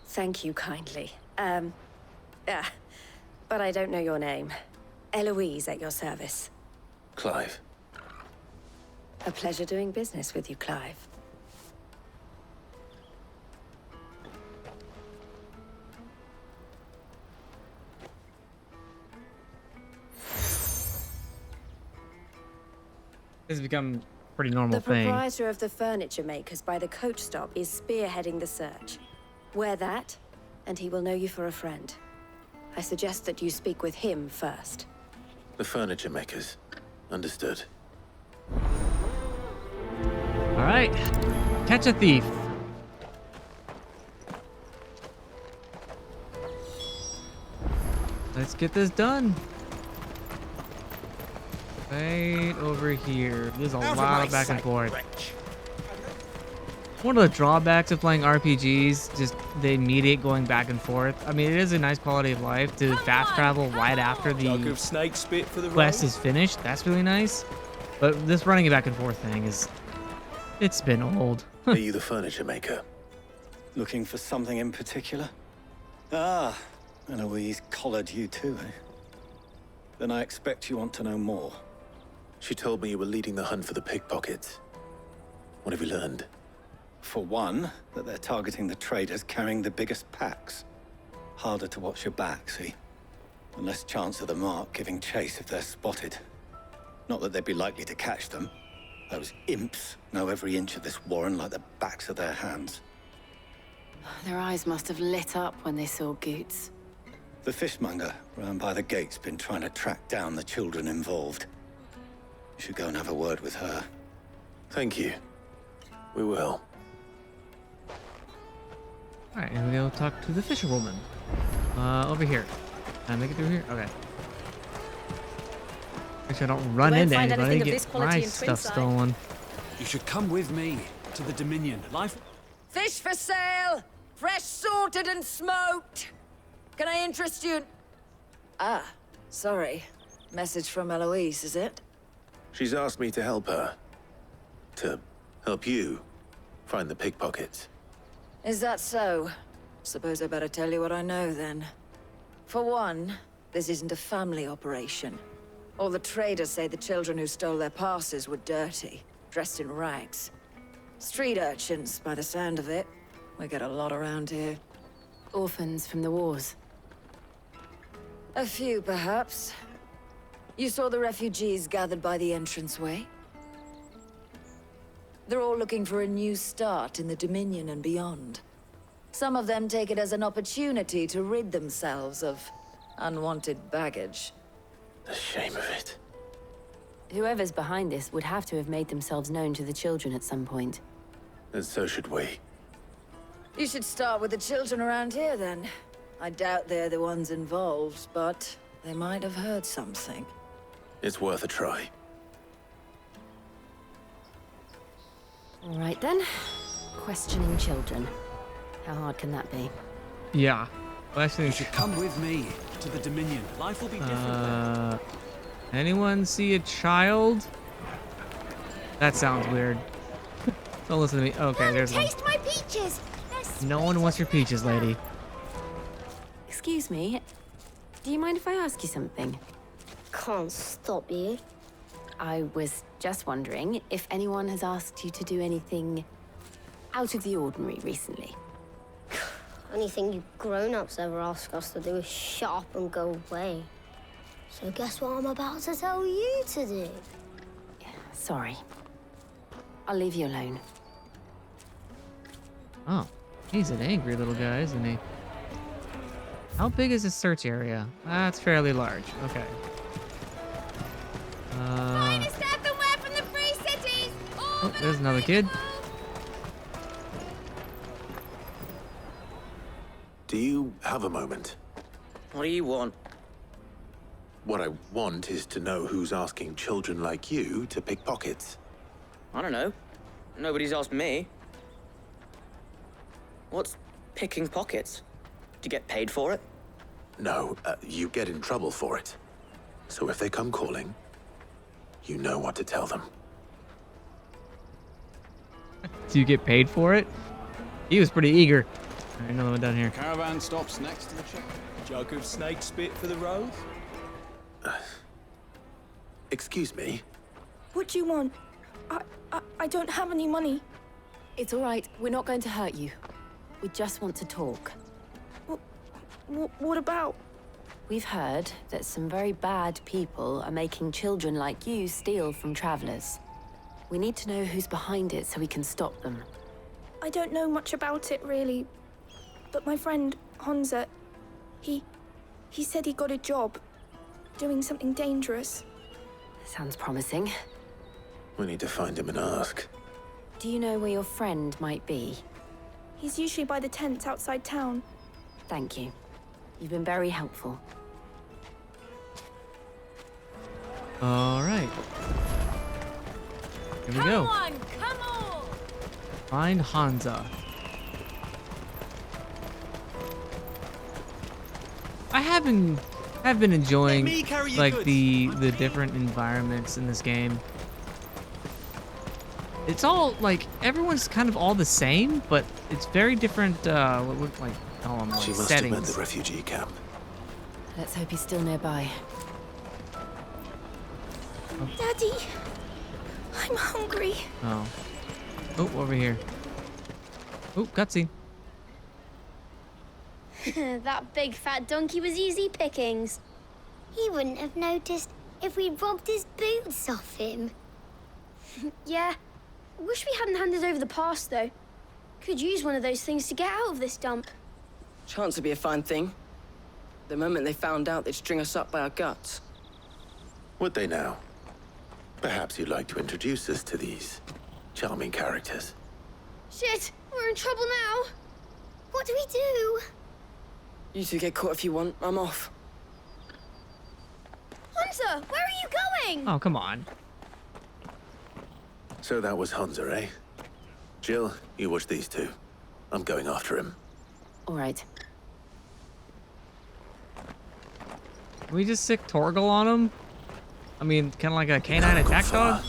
Thank you kindly. But I don't know your name. Eloise at your service. Clive. A pleasure doing business with you, Clive. This has become a pretty normal The thing. proprietor of the furniture makers by the coach stop is spearheading the search. Wear that, and he will know you for a friend. I suggest that you speak with him first. The furniture makers. Understood. All right, catch a thief. Let's get this done. Right over here. There's a lot of back and forth. One of the drawbacks of playing RPGs, just the immediate going back and forth. I mean, it is a nice quality of life to fast travel right after the snake spit for the quest is finished. That's really nice. But this running back and forth thing is, it's been old. Are you the furniture maker? Looking for something in particular? Ah, Eloise collared you too, eh? Then I expect you want to know more. She told me you were leading the hunt for the pickpockets. What have you learned? For one, that they're targeting the traders carrying the biggest packs. Harder to watch your back, see? And less chance of the mark giving chase if they're spotted. Not that they'd be likely to catch them. Those imps know every inch of this warren like the backs of their hands. Their eyes must have lit up when they saw Goots. The fishmonger round by the gate's been trying to track down the children involved. You should go and have a word with her. Thank you. We will. All right, and we'll talk to the fisherwoman. Over here. Can I make it through here? Okay. Make sure I don't run into anybody and get my stuff stolen. You should come with me to the Dominion. Life. Fish for sale! Fresh sorted and smoked! Can I interest you in... Ah, sorry. Message from Eloise, is it? She's asked me to help her. To help you find the pickpockets. Is that so? Suppose I better tell you what I know, then. For one, this isn't a family operation. All the traders say the children who stole their passes were dirty, dressed in rags. Street urchins, by the sound of it. We get a lot around here. Orphans from the wars. A few, perhaps. You saw the refugees gathered by the entranceway? They're all looking for a new start in the Dominion and beyond. Some of them take it as an opportunity to rid themselves of unwanted baggage. The shame of it. Whoever's behind this would have to have made themselves known to the children at some point. And so should we. You should start with the children around here, then. I doubt they're the ones involved, but they might have heard something. It's worth a try. All right, then. Questioning children. How hard can that be? Yeah. Well, actually, you should come with me to the Dominion. Life will be different. Anyone see a child? That sounds weird. Don't listen to me. Okay, Come and there's one. taste my peaches. They're sweet. No one wants your peaches, lady. Excuse me. Do you mind if I ask you something? Can't stop you. I was just wondering if anyone has asked you to do anything out of the ordinary recently. Anything you grown-ups ever ask us to do is shut up and go away. So guess what I'm about to tell you to do? Sorry. I'll leave you alone. Oh, he's an angry little guy, isn't he? How big is this search area? That's fairly large. Okay. Finest earthenware from the Free Cities. Oh, there's another kid. Do you have a moment? What do you want? What I want is to know who's asking children like you to pick pockets. I don't know. Nobody's asked me. What's picking pockets? Do you get paid for it? No, you get in trouble for it. So if they come calling, you know what to tell them. Do you get paid for it? He was pretty eager. All right, another one down here. Caravan stops next to the check. Jug of snake spit for the road. Excuse me? What do you want? I don't have any money. It's all right. We're not going to hurt you. We just want to talk. What about? We've heard that some very bad people are making children like you steal from travelers. We need to know who's behind it so we can stop them. I don't know much about it, really. But my friend, Hansa, he said he got a job doing something dangerous. Sounds promising. We need to find him and ask. Do you know where your friend might be? He's usually by the tents outside town. Thank you. You've been very helpful. All right. Here we go. Come on. Find Hansa. I have been enjoying like the different environments in this game. It's all like everyone's kind of all the same, but it's very different. What would like call them like She must settings. have meant the refugee camp. Let's hope he's still nearby. Daddy, I'm hungry. Oh. Oh, over here. Oh, cutscene. That big fat donkey was easy pickings. He wouldn't have noticed if we'd robbed his boots off him. Yeah. Wish we hadn't handed over the pass, though. Could use one of those things to get out of this dump. Chance would be a fine thing. The moment they found out, they'd string us up by our guts. Would they now? Perhaps you'd like to introduce us to these charming characters. Shit, we're in trouble now. What do we do? You two get caught if you want. I'm off. Hansa, where are you going? Oh, come on. So that was Hansa, eh? Jill, you watch these two. I'm going after him. All right. Can we just sick Torgal on him? I mean, kind of like a canine attack dog?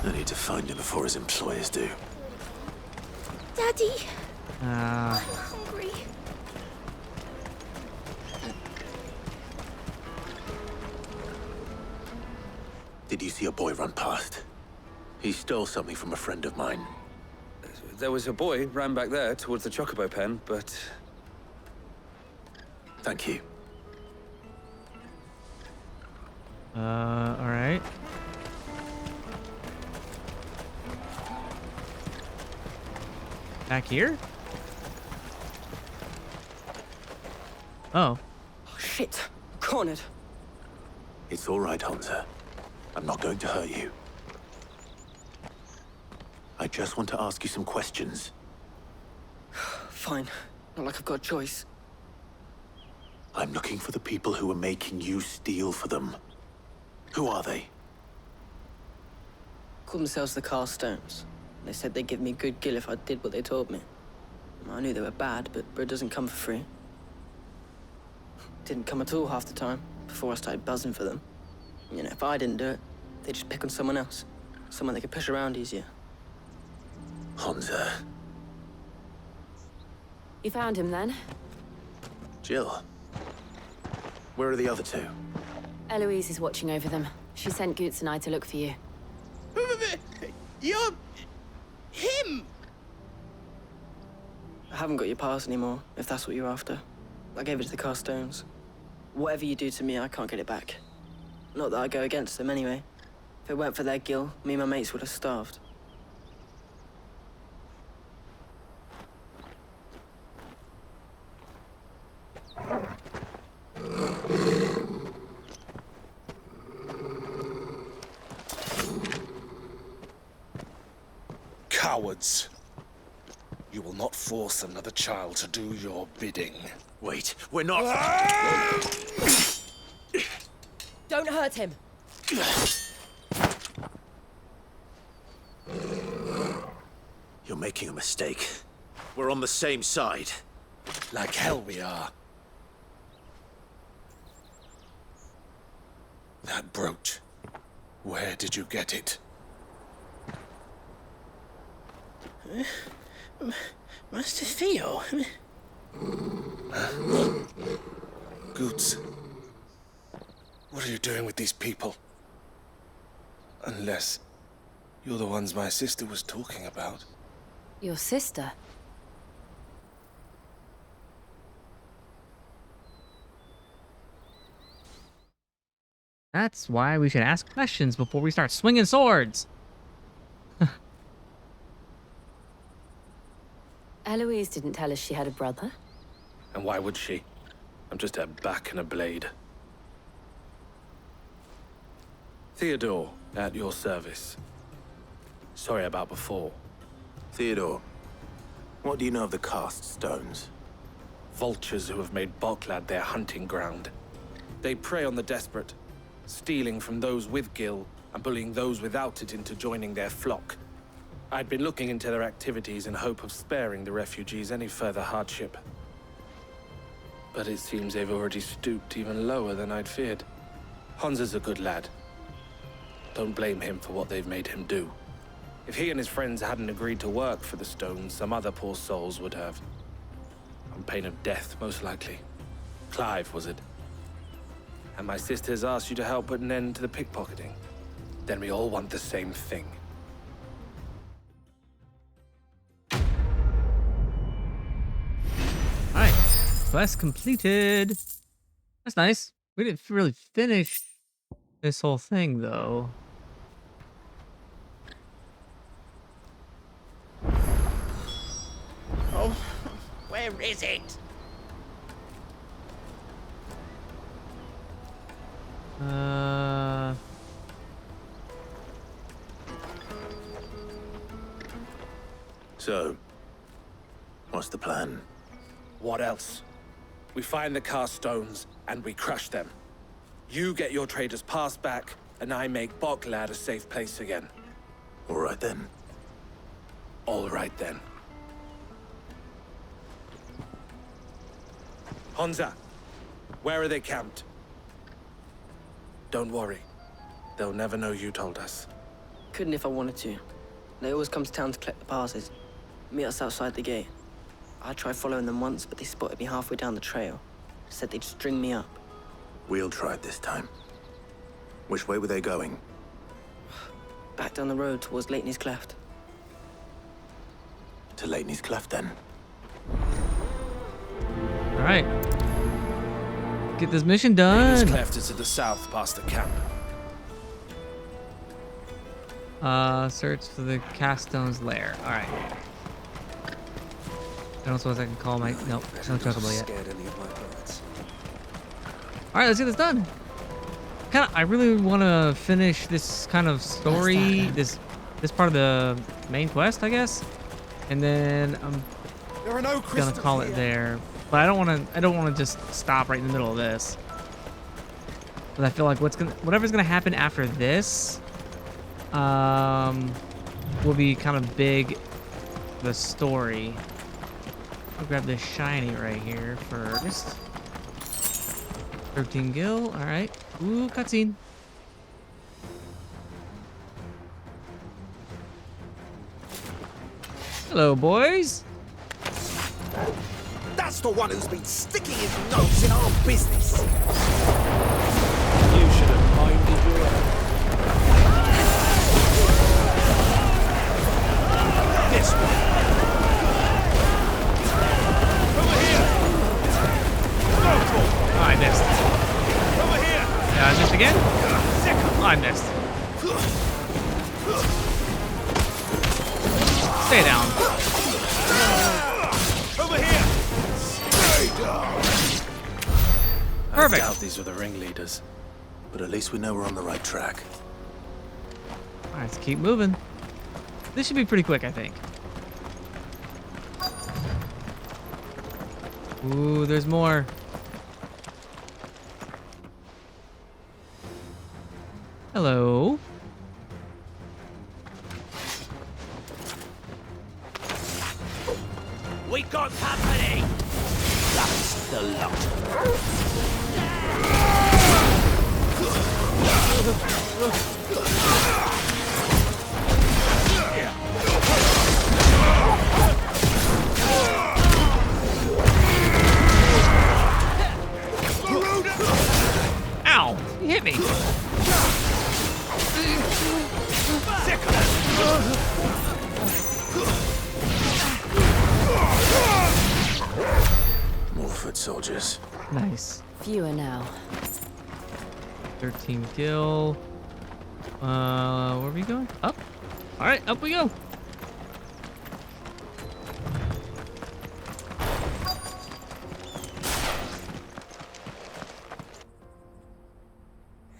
I need to find him before his employers do. Daddy, Ah. I'm hungry. Did you see a boy run past? He stole something from a friend of mine. There was a boy ran back there towards the Chocobo pen, but... Thank you. All right. Back here? Oh. Oh, shit. Cornered. It's all right, Hansa. I'm not going to hurt you. I just want to ask you some questions. Fine. Not like I've got a choice. I'm looking for the people who are making you steal for them. Who are they? Call themselves the Carstones. They said they'd give me good gill if I did what they told me. I knew they were bad, but bread doesn't come for free. Didn't come at all half the time, before I started buzzing for them. You know, if I didn't do it, they'd just pick on someone else. Someone they could push around easier. Honza. You found him then? Jill. Where are the other two? Eloise is watching over them. She sent Goots and I to look for you. You're... him! I haven't got your pass anymore, if that's what you're after. I gave it to the Carstones. Whatever you do to me, I can't get it back. Not that I go against them anyway. If it weren't for their guild, me and my mates would have starved. Cowards. You will not force another child to do your bidding. Wait, we're not... Don't hurt him. You're making a mistake. We're on the same side. Like hell we are. That brooch. Where did you get it? Master Theo? Goots. What are you doing with these people? Unless you're the ones my sister was talking about. Your sister? That's why we should ask questions before we start swinging swords. Eloise didn't tell us she had a brother. And why would she? I'm just her back and a blade. Theodore, at your service. Sorry about before. Theodore, what do you know of the Cast Stones? Vultures who have made Boklad their hunting ground. They prey on the desperate, stealing from those with Gil and bullying those without it into joining their flock. I'd been looking into their activities in hope of sparing the refugees any further hardship. But it seems they've already stooped even lower than I'd feared. Honza's a good lad. Don't blame him for what they've made him do. If he and his friends hadn't agreed to work for the Stones, some other poor souls would have. On pain of death, most likely. Clive, was it? And my sisters asked you to help put an end to the pickpocketing. Then we all want the same thing. Alright, quest completed. That's nice. We didn't really finish this whole thing, though. Oh, where is it? So, what's the plan? What else? We find the Cast Stones and we crush them. You get your trader's pass back, and I make Boklad a safe place again. All right then. All right then. Honza, where are they camped? Don't worry. They'll never know you told us. Couldn't if I wanted to. They always come to town to collect the passes. Meet us outside the gate. I tried following them once, but they spotted me halfway down the trail. Said they'd string me up. We'll try it this time. Which way were they going? Back down the road towards Leitney's Cleft. To Leitney's Cleft, then. Alright. Get this mission done. Leitney's Cleft is to the south, past the camp. Search for the Caststone's lair. Alright. I don't suppose I can call my... Nope, no chocobo yet. Alright, let's get this done. I really want to finish this kind of story, this part of the main quest, I guess. And then I'm gonna call it there. But I don't want to just stop right in the middle of this. But I feel like whatever's gonna happen after this will be kind of big for the story. I'll grab this shiny right here first. 13 gil, alright. Ooh, cutscene. Hello, boys. That's the one who's been sticking his nose in our business. You should have minded your own. This one. Over here. Go for it. Oh, I missed. Over here. Yeah, I missed again? Oh, I missed. Stay down. Over here. Stay down. Perfect. I doubt these were the ringleaders. But at least we know we're on the right track. All right, let's keep moving. This should be pretty quick, I think. Ooh, there's more. Hello. We got company. That's the lot. Ow! You hit me. More foot soldiers. Nice. Fewer now. 13 kill. Where are we going? Up. All right, up we go.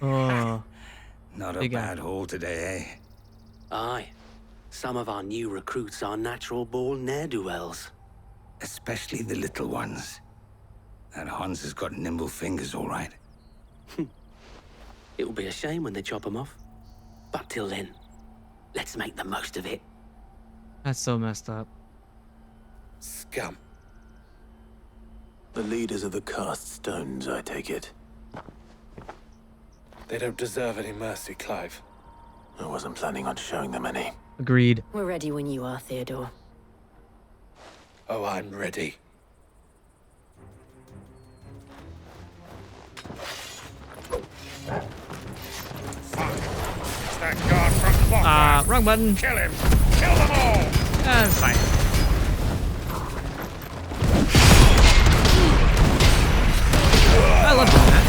Oh. Not a Big guy. bad haul today, eh? Aye. Some of our new recruits are natural-born ne'er-do-wells. Especially the little ones. That Hans has got nimble fingers, all right. It'll be a shame when they chop them off. But till then, let's make the most of it. That's so messed up. Scum. The leaders of the cast stones, I take it. They don't deserve any mercy, Clive. I wasn't planning on showing them any. Agreed. We're ready when you are, Theodore. Oh, I'm ready. That guard from Bogland. Wrong button. Kill him. Kill them all. That's fine. I love doing that.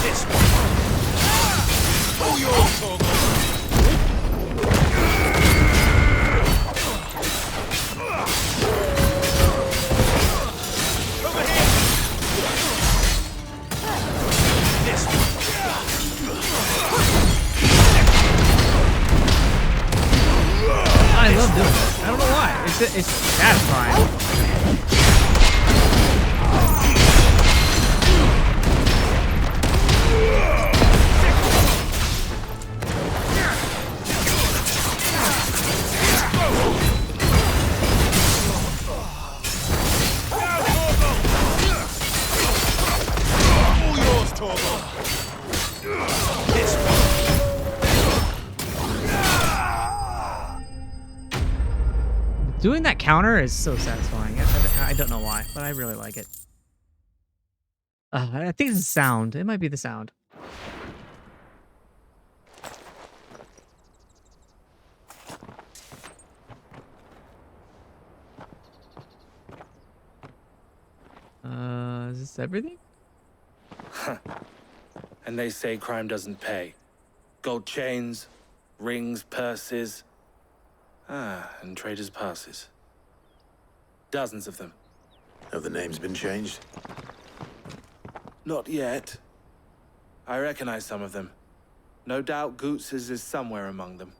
This one. Oh, you're so good. Over here. This one. I love doing it. I don't know why. It's satisfying. All yours, Torgo. This one. Doing that counter is so satisfying. I don't know why, but I really like it. I think it's the sound. It might be the sound. Is this everything? And they say crime doesn't pay. Gold chains, rings, purses. And traders' passes. Dozens of them. Have the names been changed? Not yet. I recognize some of them. No doubt Goots's is somewhere among them.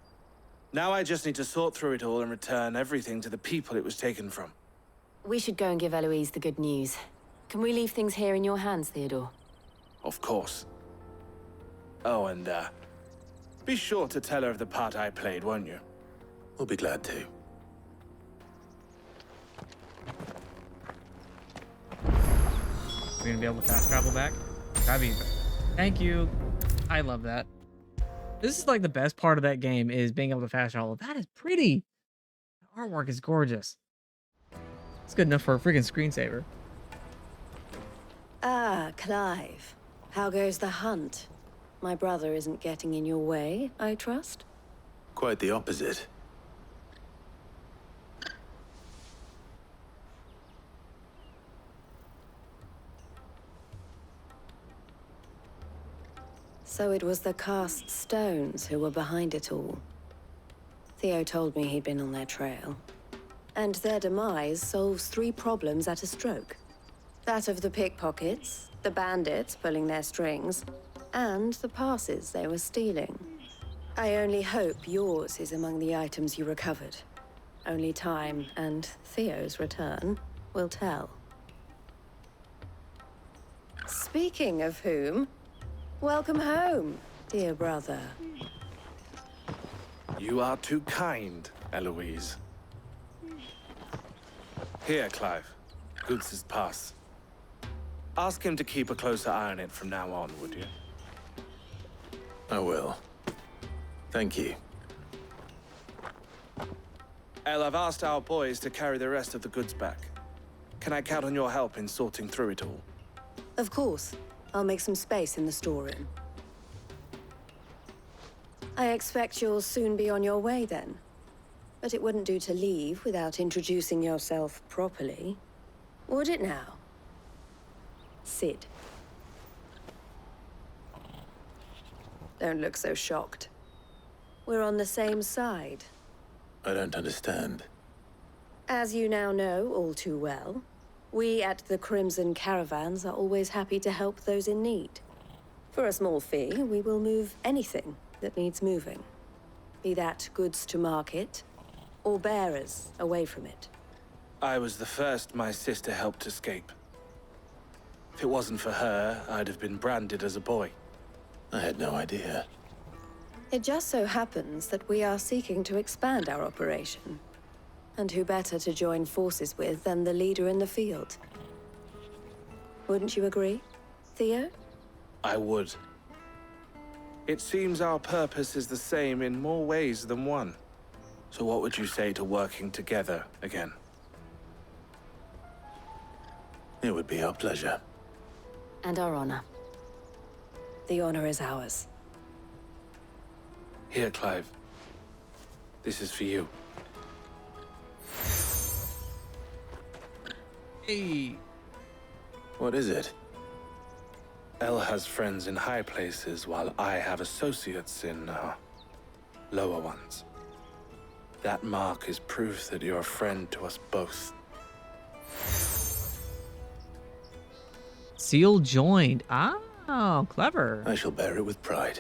Now I just need to sort through it all and return everything to the people it was taken from. We should go and give Eloise the good news. Can we leave things here in your hands, Theodore? Of course. Oh, and, be sure to tell her of the part I played, won't you? We'll be glad to. We're gonna be able to fast travel back. Thank you. I love that. This is like the best part of that game is being able to fast travel. That is pretty. The artwork is gorgeous. It's good enough for a freaking screensaver. Ah, Clive. How goes the hunt? My brother isn't getting in your way, I trust? Quite the opposite. So it was the cast stones who were behind it all. Theo told me he'd been on their trail. And their demise solves 3 problems at a stroke. That of the pickpockets, the bandits pulling their strings, and the passes they were stealing. I only hope yours is among the items you recovered. Only time and Theo's return will tell. Speaking of whom, welcome home, dear brother. You are too kind, Eloise. Here, Clive. Goots' pass. Ask him to keep a closer eye on it from now on, would you? I will. Thank you. El, I've asked our boys to carry the rest of the goods back. Can I count on your help in sorting through it all? Of course. I'll make some space in the storeroom. I expect you'll soon be on your way then. But it wouldn't do to leave without introducing yourself properly. Would it now? Sid. Don't look so shocked. We're on the same side. I don't understand. As you now know all too well, we at the Crimson Caravans are always happy to help those in need. For a small fee, we will move anything that needs moving. Be that goods to market, or bearers away from it. I was the first my sister helped escape. If it wasn't for her, I'd have been branded as a boy. I had no idea. It just so happens that we are seeking to expand our operation. And who better to join forces with than the leader in the field? Wouldn't you agree, Theo? I would. It seems our purpose is the same in more ways than one. So what would you say to working together again? It would be our pleasure. And our honor. The honor is ours. Here, Clive. This is for you. Hey. What is it? El has friends in high places, while I have associates in, lower ones. That mark is proof that you're a friend to us both. Seal joined. Oh, clever. I shall bear it with pride.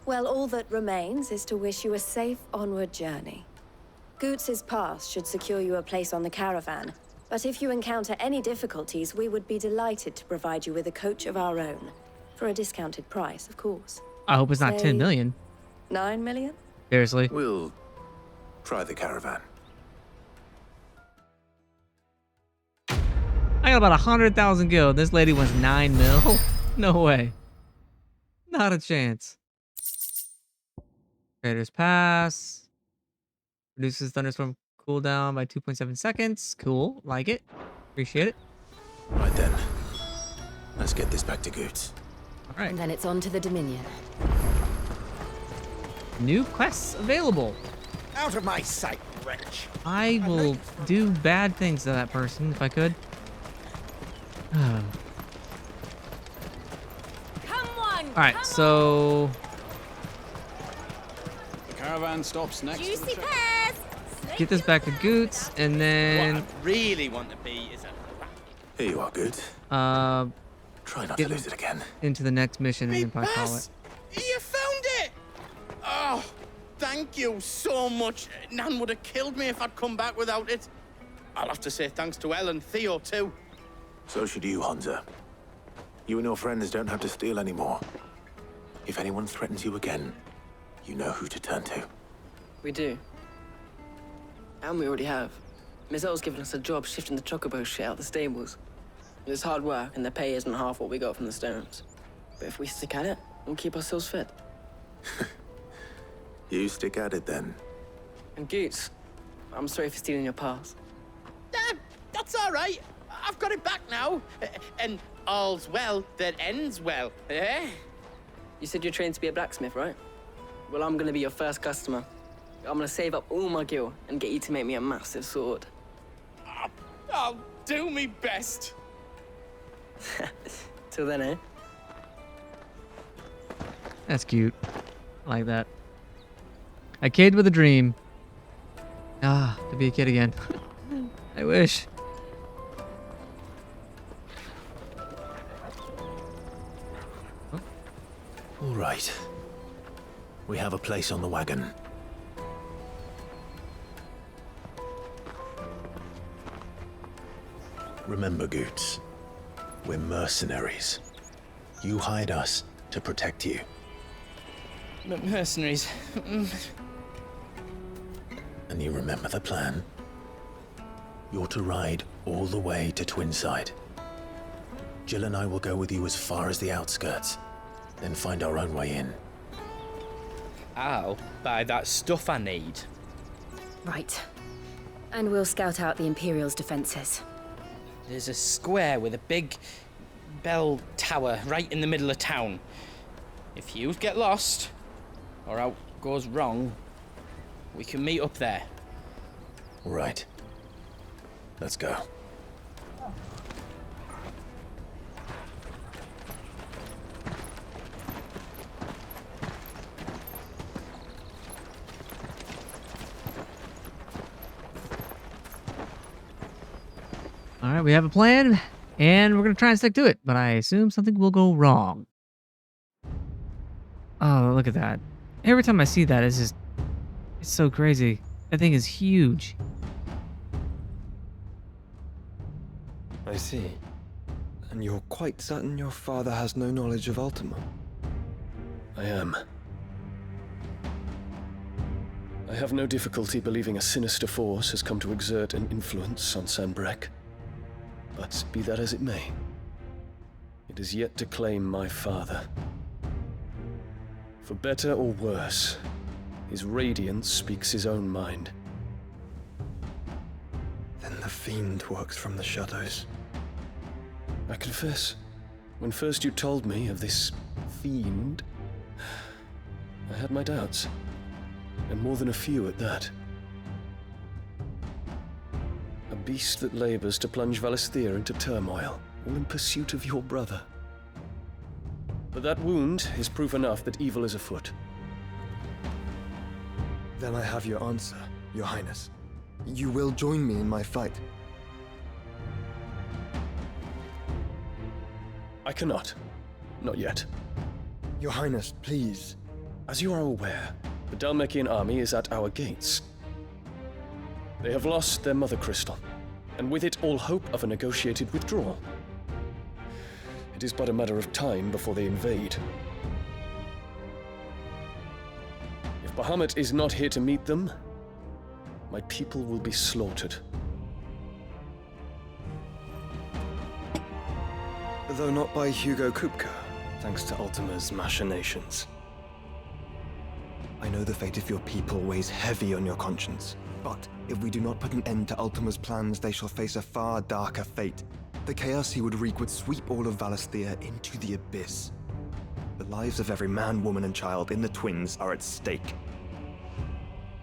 Well, all that remains is to wish you a safe onward journey. Goots' pass should secure you a place on the caravan, but if you encounter any difficulties, we would be delighted to provide you with a coach of our own. For a discounted price, of course. I hope it's not 10 million. 9 million? Seriously. We'll try the caravan. I got about 100,000 gil. This lady wants 9 mil. No way. Not a chance. Trader's Pass. Reduces thunderstorm cooldown by 2.7 seconds. Cool. Like it. Appreciate it. Right then. Let's get this back to Goots. All right. And then it's on to the Dominion. New quests available. Out of my sight, wretch. I will do bad things to that person if I could. Oh. Come on. All right, so The caravan stops next to the Juicy check. pears. get this back to Goots, and then What I really want to be is a Here you are, Goots. Try not to get lose it again. into the next mission and then probably call it. You found it! Oh, thank you so much. Nan would have killed me if I'd come back without it. I'll have to say thanks to Elle and Theo, too. So should you, Hansa. You and your friends don't have to steal anymore. If anyone threatens you again, you know who to turn to. We do. And we already have. Miss L's given us a job shifting the chocobo shit out the stables. It's hard work, and the pay isn't half what we got from the stones. But if we stick at it, we'll keep ourselves fit. You stick at it then. And Goots, I'm sorry for stealing your pass. That's all right. I've got it back now. And all's well that ends well, eh? You said you're trained to be a blacksmith, right? Well, I'm gonna be your first customer. I'm gonna save up all my gil and get you to make me a massive sword. I'll do me best. Till then, eh? That's cute. I like that. A kid with a dream. Ah, to be a kid again. I wish. All right. We have a place on the wagon. Remember, Goots, we're mercenaries. You hired us to protect you. But mercenaries... And you remember the plan? You're to ride all the way to Twinside. Jill and I will go with you as far as the outskirts, then find our own way in. I'll buy that stuff I need. Right. And we'll scout out the Imperial's defenses. There's a square with a big bell tower right in the middle of town. If you get lost, or out goes wrong, we can meet up there. Right. Let's go. All right, we have a plan, and we're going to try and stick to it, but I assume something will go wrong. Oh, look at that. Every time I see that, it's so crazy. That thing is huge. I see. And you're quite certain your father has no knowledge of Ultima? I am. I have no difficulty believing a sinister force has come to exert an influence on Sanbreque. But be that as it may, it is yet to claim my father. For better or worse, his radiance speaks his own mind. Then the fiend works from the shadows. I confess, when first you told me of this fiend, I had my doubts, and more than a few at that. A beast that labors to plunge Valisthea into turmoil, all in pursuit of your brother. But that wound is proof enough that evil is afoot. Then I have your answer, Your Highness. You will join me in my fight. I cannot. Not yet. Your Highness, please. As you are aware, the Dhalmekian army is at our gates. They have lost their mother crystal, and with it all hope of a negotiated withdrawal. It is but a matter of time before they invade. If Bahamut is not here to meet them, my people will be slaughtered. Though not by Hugo Kupka, thanks to Ultima's machinations. I know the fate of your people weighs heavy on your conscience, but if we do not put an end to Ultima's plans, they shall face a far darker fate. The chaos he would wreak would sweep all of Valisthea into the abyss. The lives of every man, woman, and child in the Twins are at stake.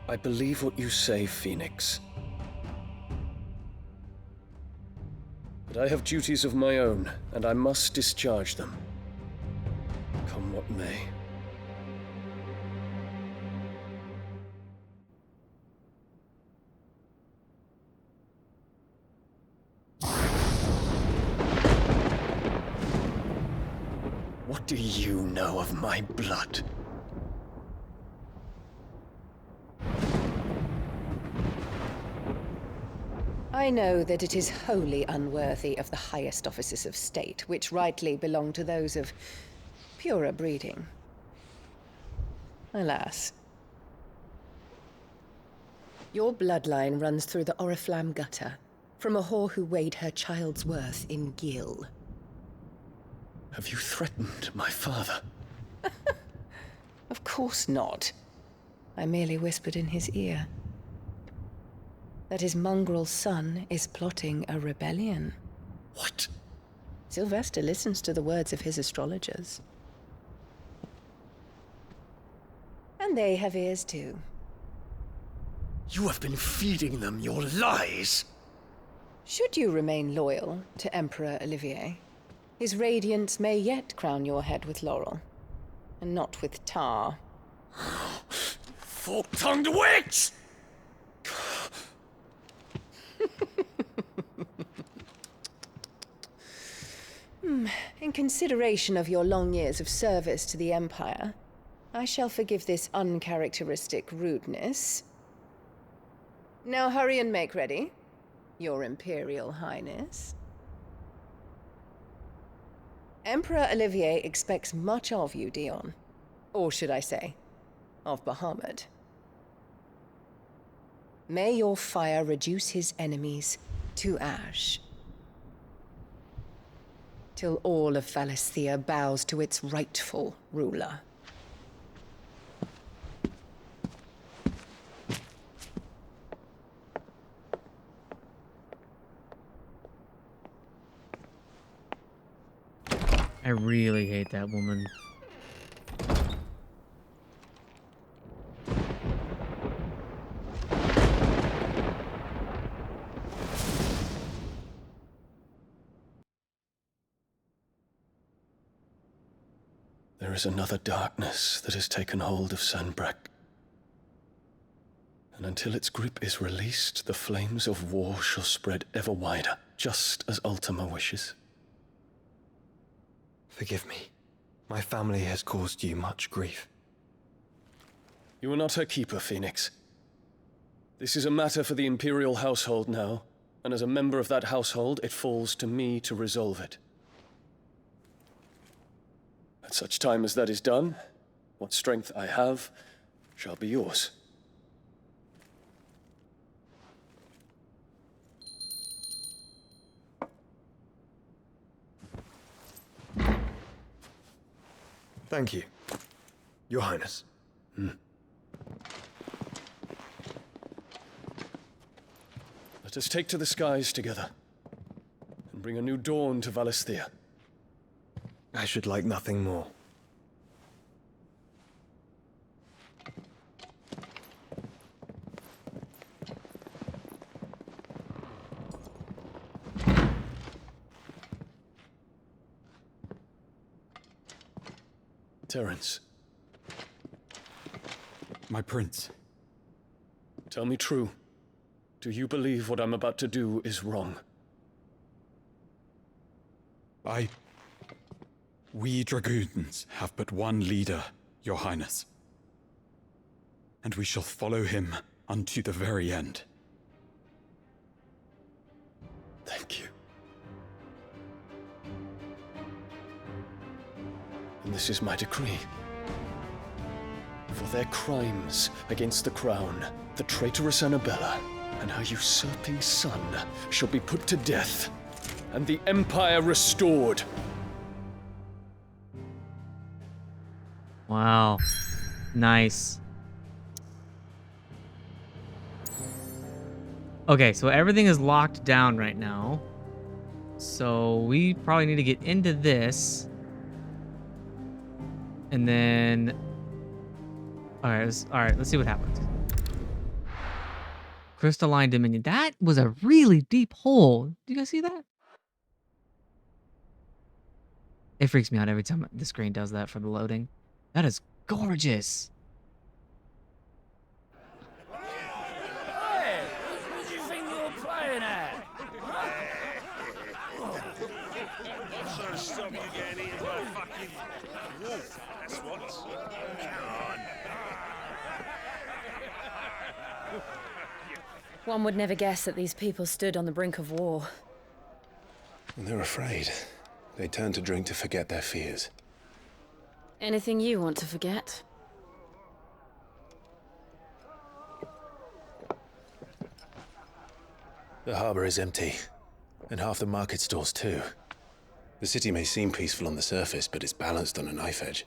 I believe what you say, Phoenix. But I have duties of my own, and I must discharge them. Come what may. What do you know of my blood? I know that it is wholly unworthy of the highest offices of state, which rightly belong to those of purer breeding. Alas. Your bloodline runs through the Oriflamme gutter, From a whore who weighed her child's worth in gil. Have you threatened my father? Of course not. I merely whispered in his ear that his mongrel son is plotting a rebellion. What? Sylvester listens to the words of his astrologers. And they have ears too. You have been feeding them your lies! Should you remain loyal to Emperor Olivier, his radiance may yet crown your head with laurel, and not with tar. Fork-tongued witch! In consideration of your long years of service to the Empire, I shall forgive this uncharacteristic rudeness. Now hurry and make ready, Your Imperial Highness. Emperor Olivier expects much of you, Dion. Or should I say, of Bahamut. May your fire reduce his enemies to ash, till all of Valisthea bows to its rightful ruler. I really hate that woman. There is another darkness that has taken hold of Sanbreque. And until its grip is released, the flames of war shall spread ever wider, just as Ultima wishes. Forgive me. My family has caused you much grief. You are not her keeper, Phoenix. This is a matter for the Imperial household now, and as a member of that household, it falls to me to resolve it. At such time as that is done, what strength I have shall be yours. Thank you, Your Highness. Let us take to the skies together, and bring a new dawn to Valisthea. I should like nothing more. Terence. My prince. Tell me true. Do you believe what I'm about to do is wrong? We dragoons have but one leader, Your Highness. And we shall follow him unto the very end. Thank you. And this is my decree. For their crimes against the crown, the traitorous Annabella and her usurping son shall be put to death, and the Empire restored. Wow. Nice. Okay, so everything is locked down right now. So we probably need to get into this. And then... Alright, let's see what happens. Crystalline Dominion. That was a really deep hole. Do you guys see that? It freaks me out every time the screen does that for the loading. That is gorgeous. Hey, who do you think you're playing at? I'm trying to stop you getting eaten by a fucking wolf. That's what. Come on. One would never guess that these people stood on the brink of war. They're afraid. They turn to drink to forget their fears. Anything you want to forget? The harbor is empty, and half the market stalls too. The city may seem peaceful on the surface, but it's balanced on a knife edge.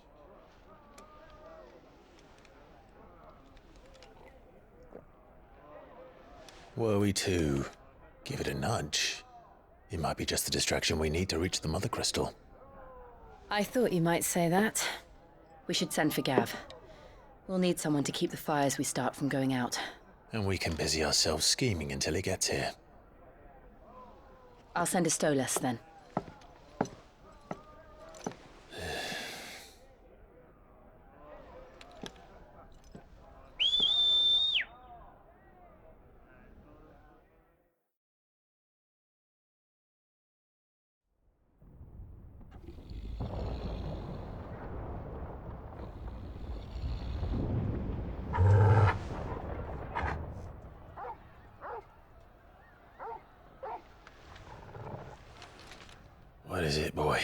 Were we to give it a nudge, it might be just the distraction we need to reach the Mother Crystal. I thought you might say that. We should send for Gav. We'll need someone to keep the fires we start from going out. And we can busy ourselves scheming until he gets here. I'll send a Stolas then. What is it, boy?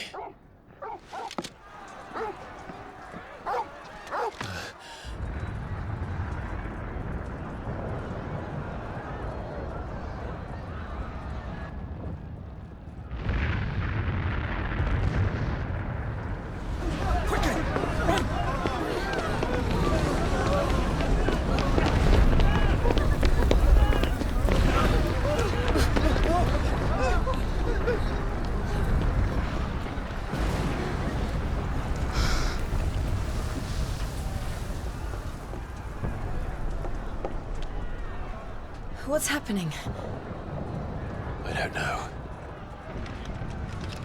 What's happening? I don't know.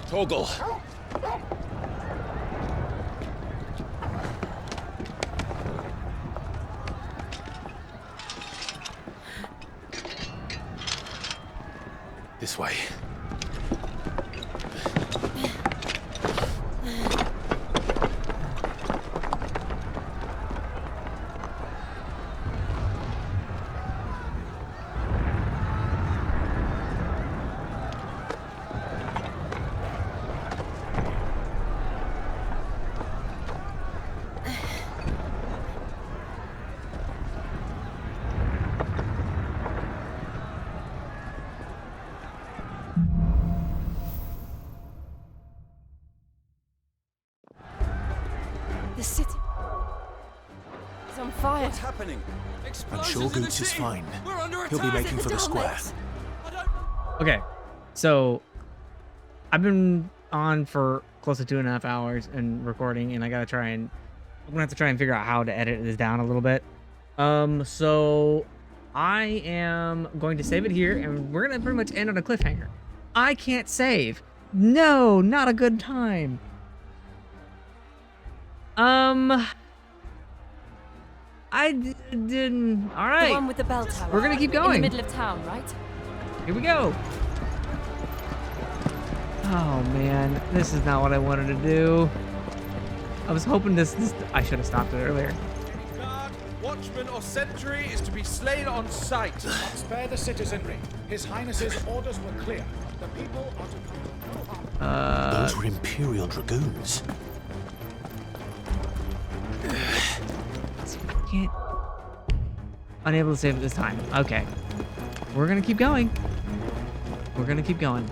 Torgal! This way. The city is on fire. What's happening? I'm sure Goots is fine. He'll be making for the square. Okay, so I've been on for close to 2.5 hours and recording, and I'm gonna have to try and figure out how to edit this down a little bit. So I am going to save it here, and we're gonna pretty much end on a cliffhanger. I can't save. No, not a good time. Didn't. All right. The one with the bell tower. We're gonna keep going. In the middle of town, right? Here we go. Oh man, this is not what I wanted to do. I was hoping this I should have stopped it earlier. Guard, watchman, or sentry is to be slain on sight. Spare the citizenry. His Highness's orders were clear. The people are to come to no harm. Those were Imperial Dragoons. Can't. Unable to save it this time. Okay. We're gonna keep going. We're gonna keep going.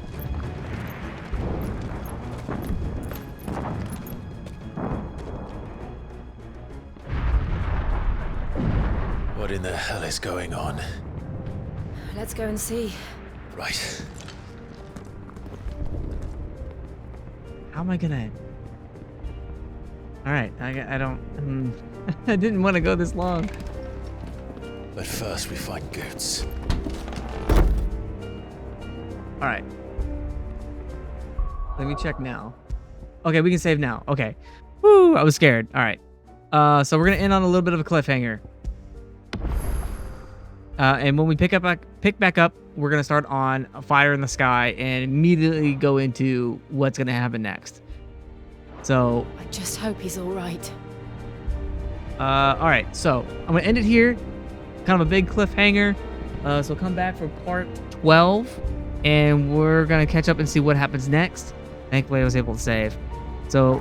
What in the hell is going on? Let's go and see. Right. How am I gonna? All right. I don't. I didn't want to go this long. But first we find Goots. All right. Let me check now. Okay, we can save now. Okay. Woo! I was scared. All right. So we're gonna end on a little bit of a cliffhanger. And when we pick back up, we're gonna start on a fire in the sky and immediately go into what's gonna happen next. So. I just hope he's all right. All right. So I'm gonna end it here. Kind of a big cliffhanger. So come back for part 12, and we're gonna catch up and see what happens next. Thankfully, I was able to save. So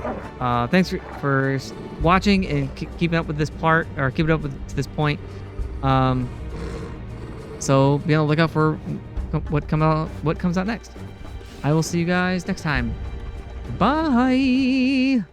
thanks for watching and keeping up with this part, or keeping up with to this point. So be on the lookout for what comes out next. I will see you guys next time. Bye.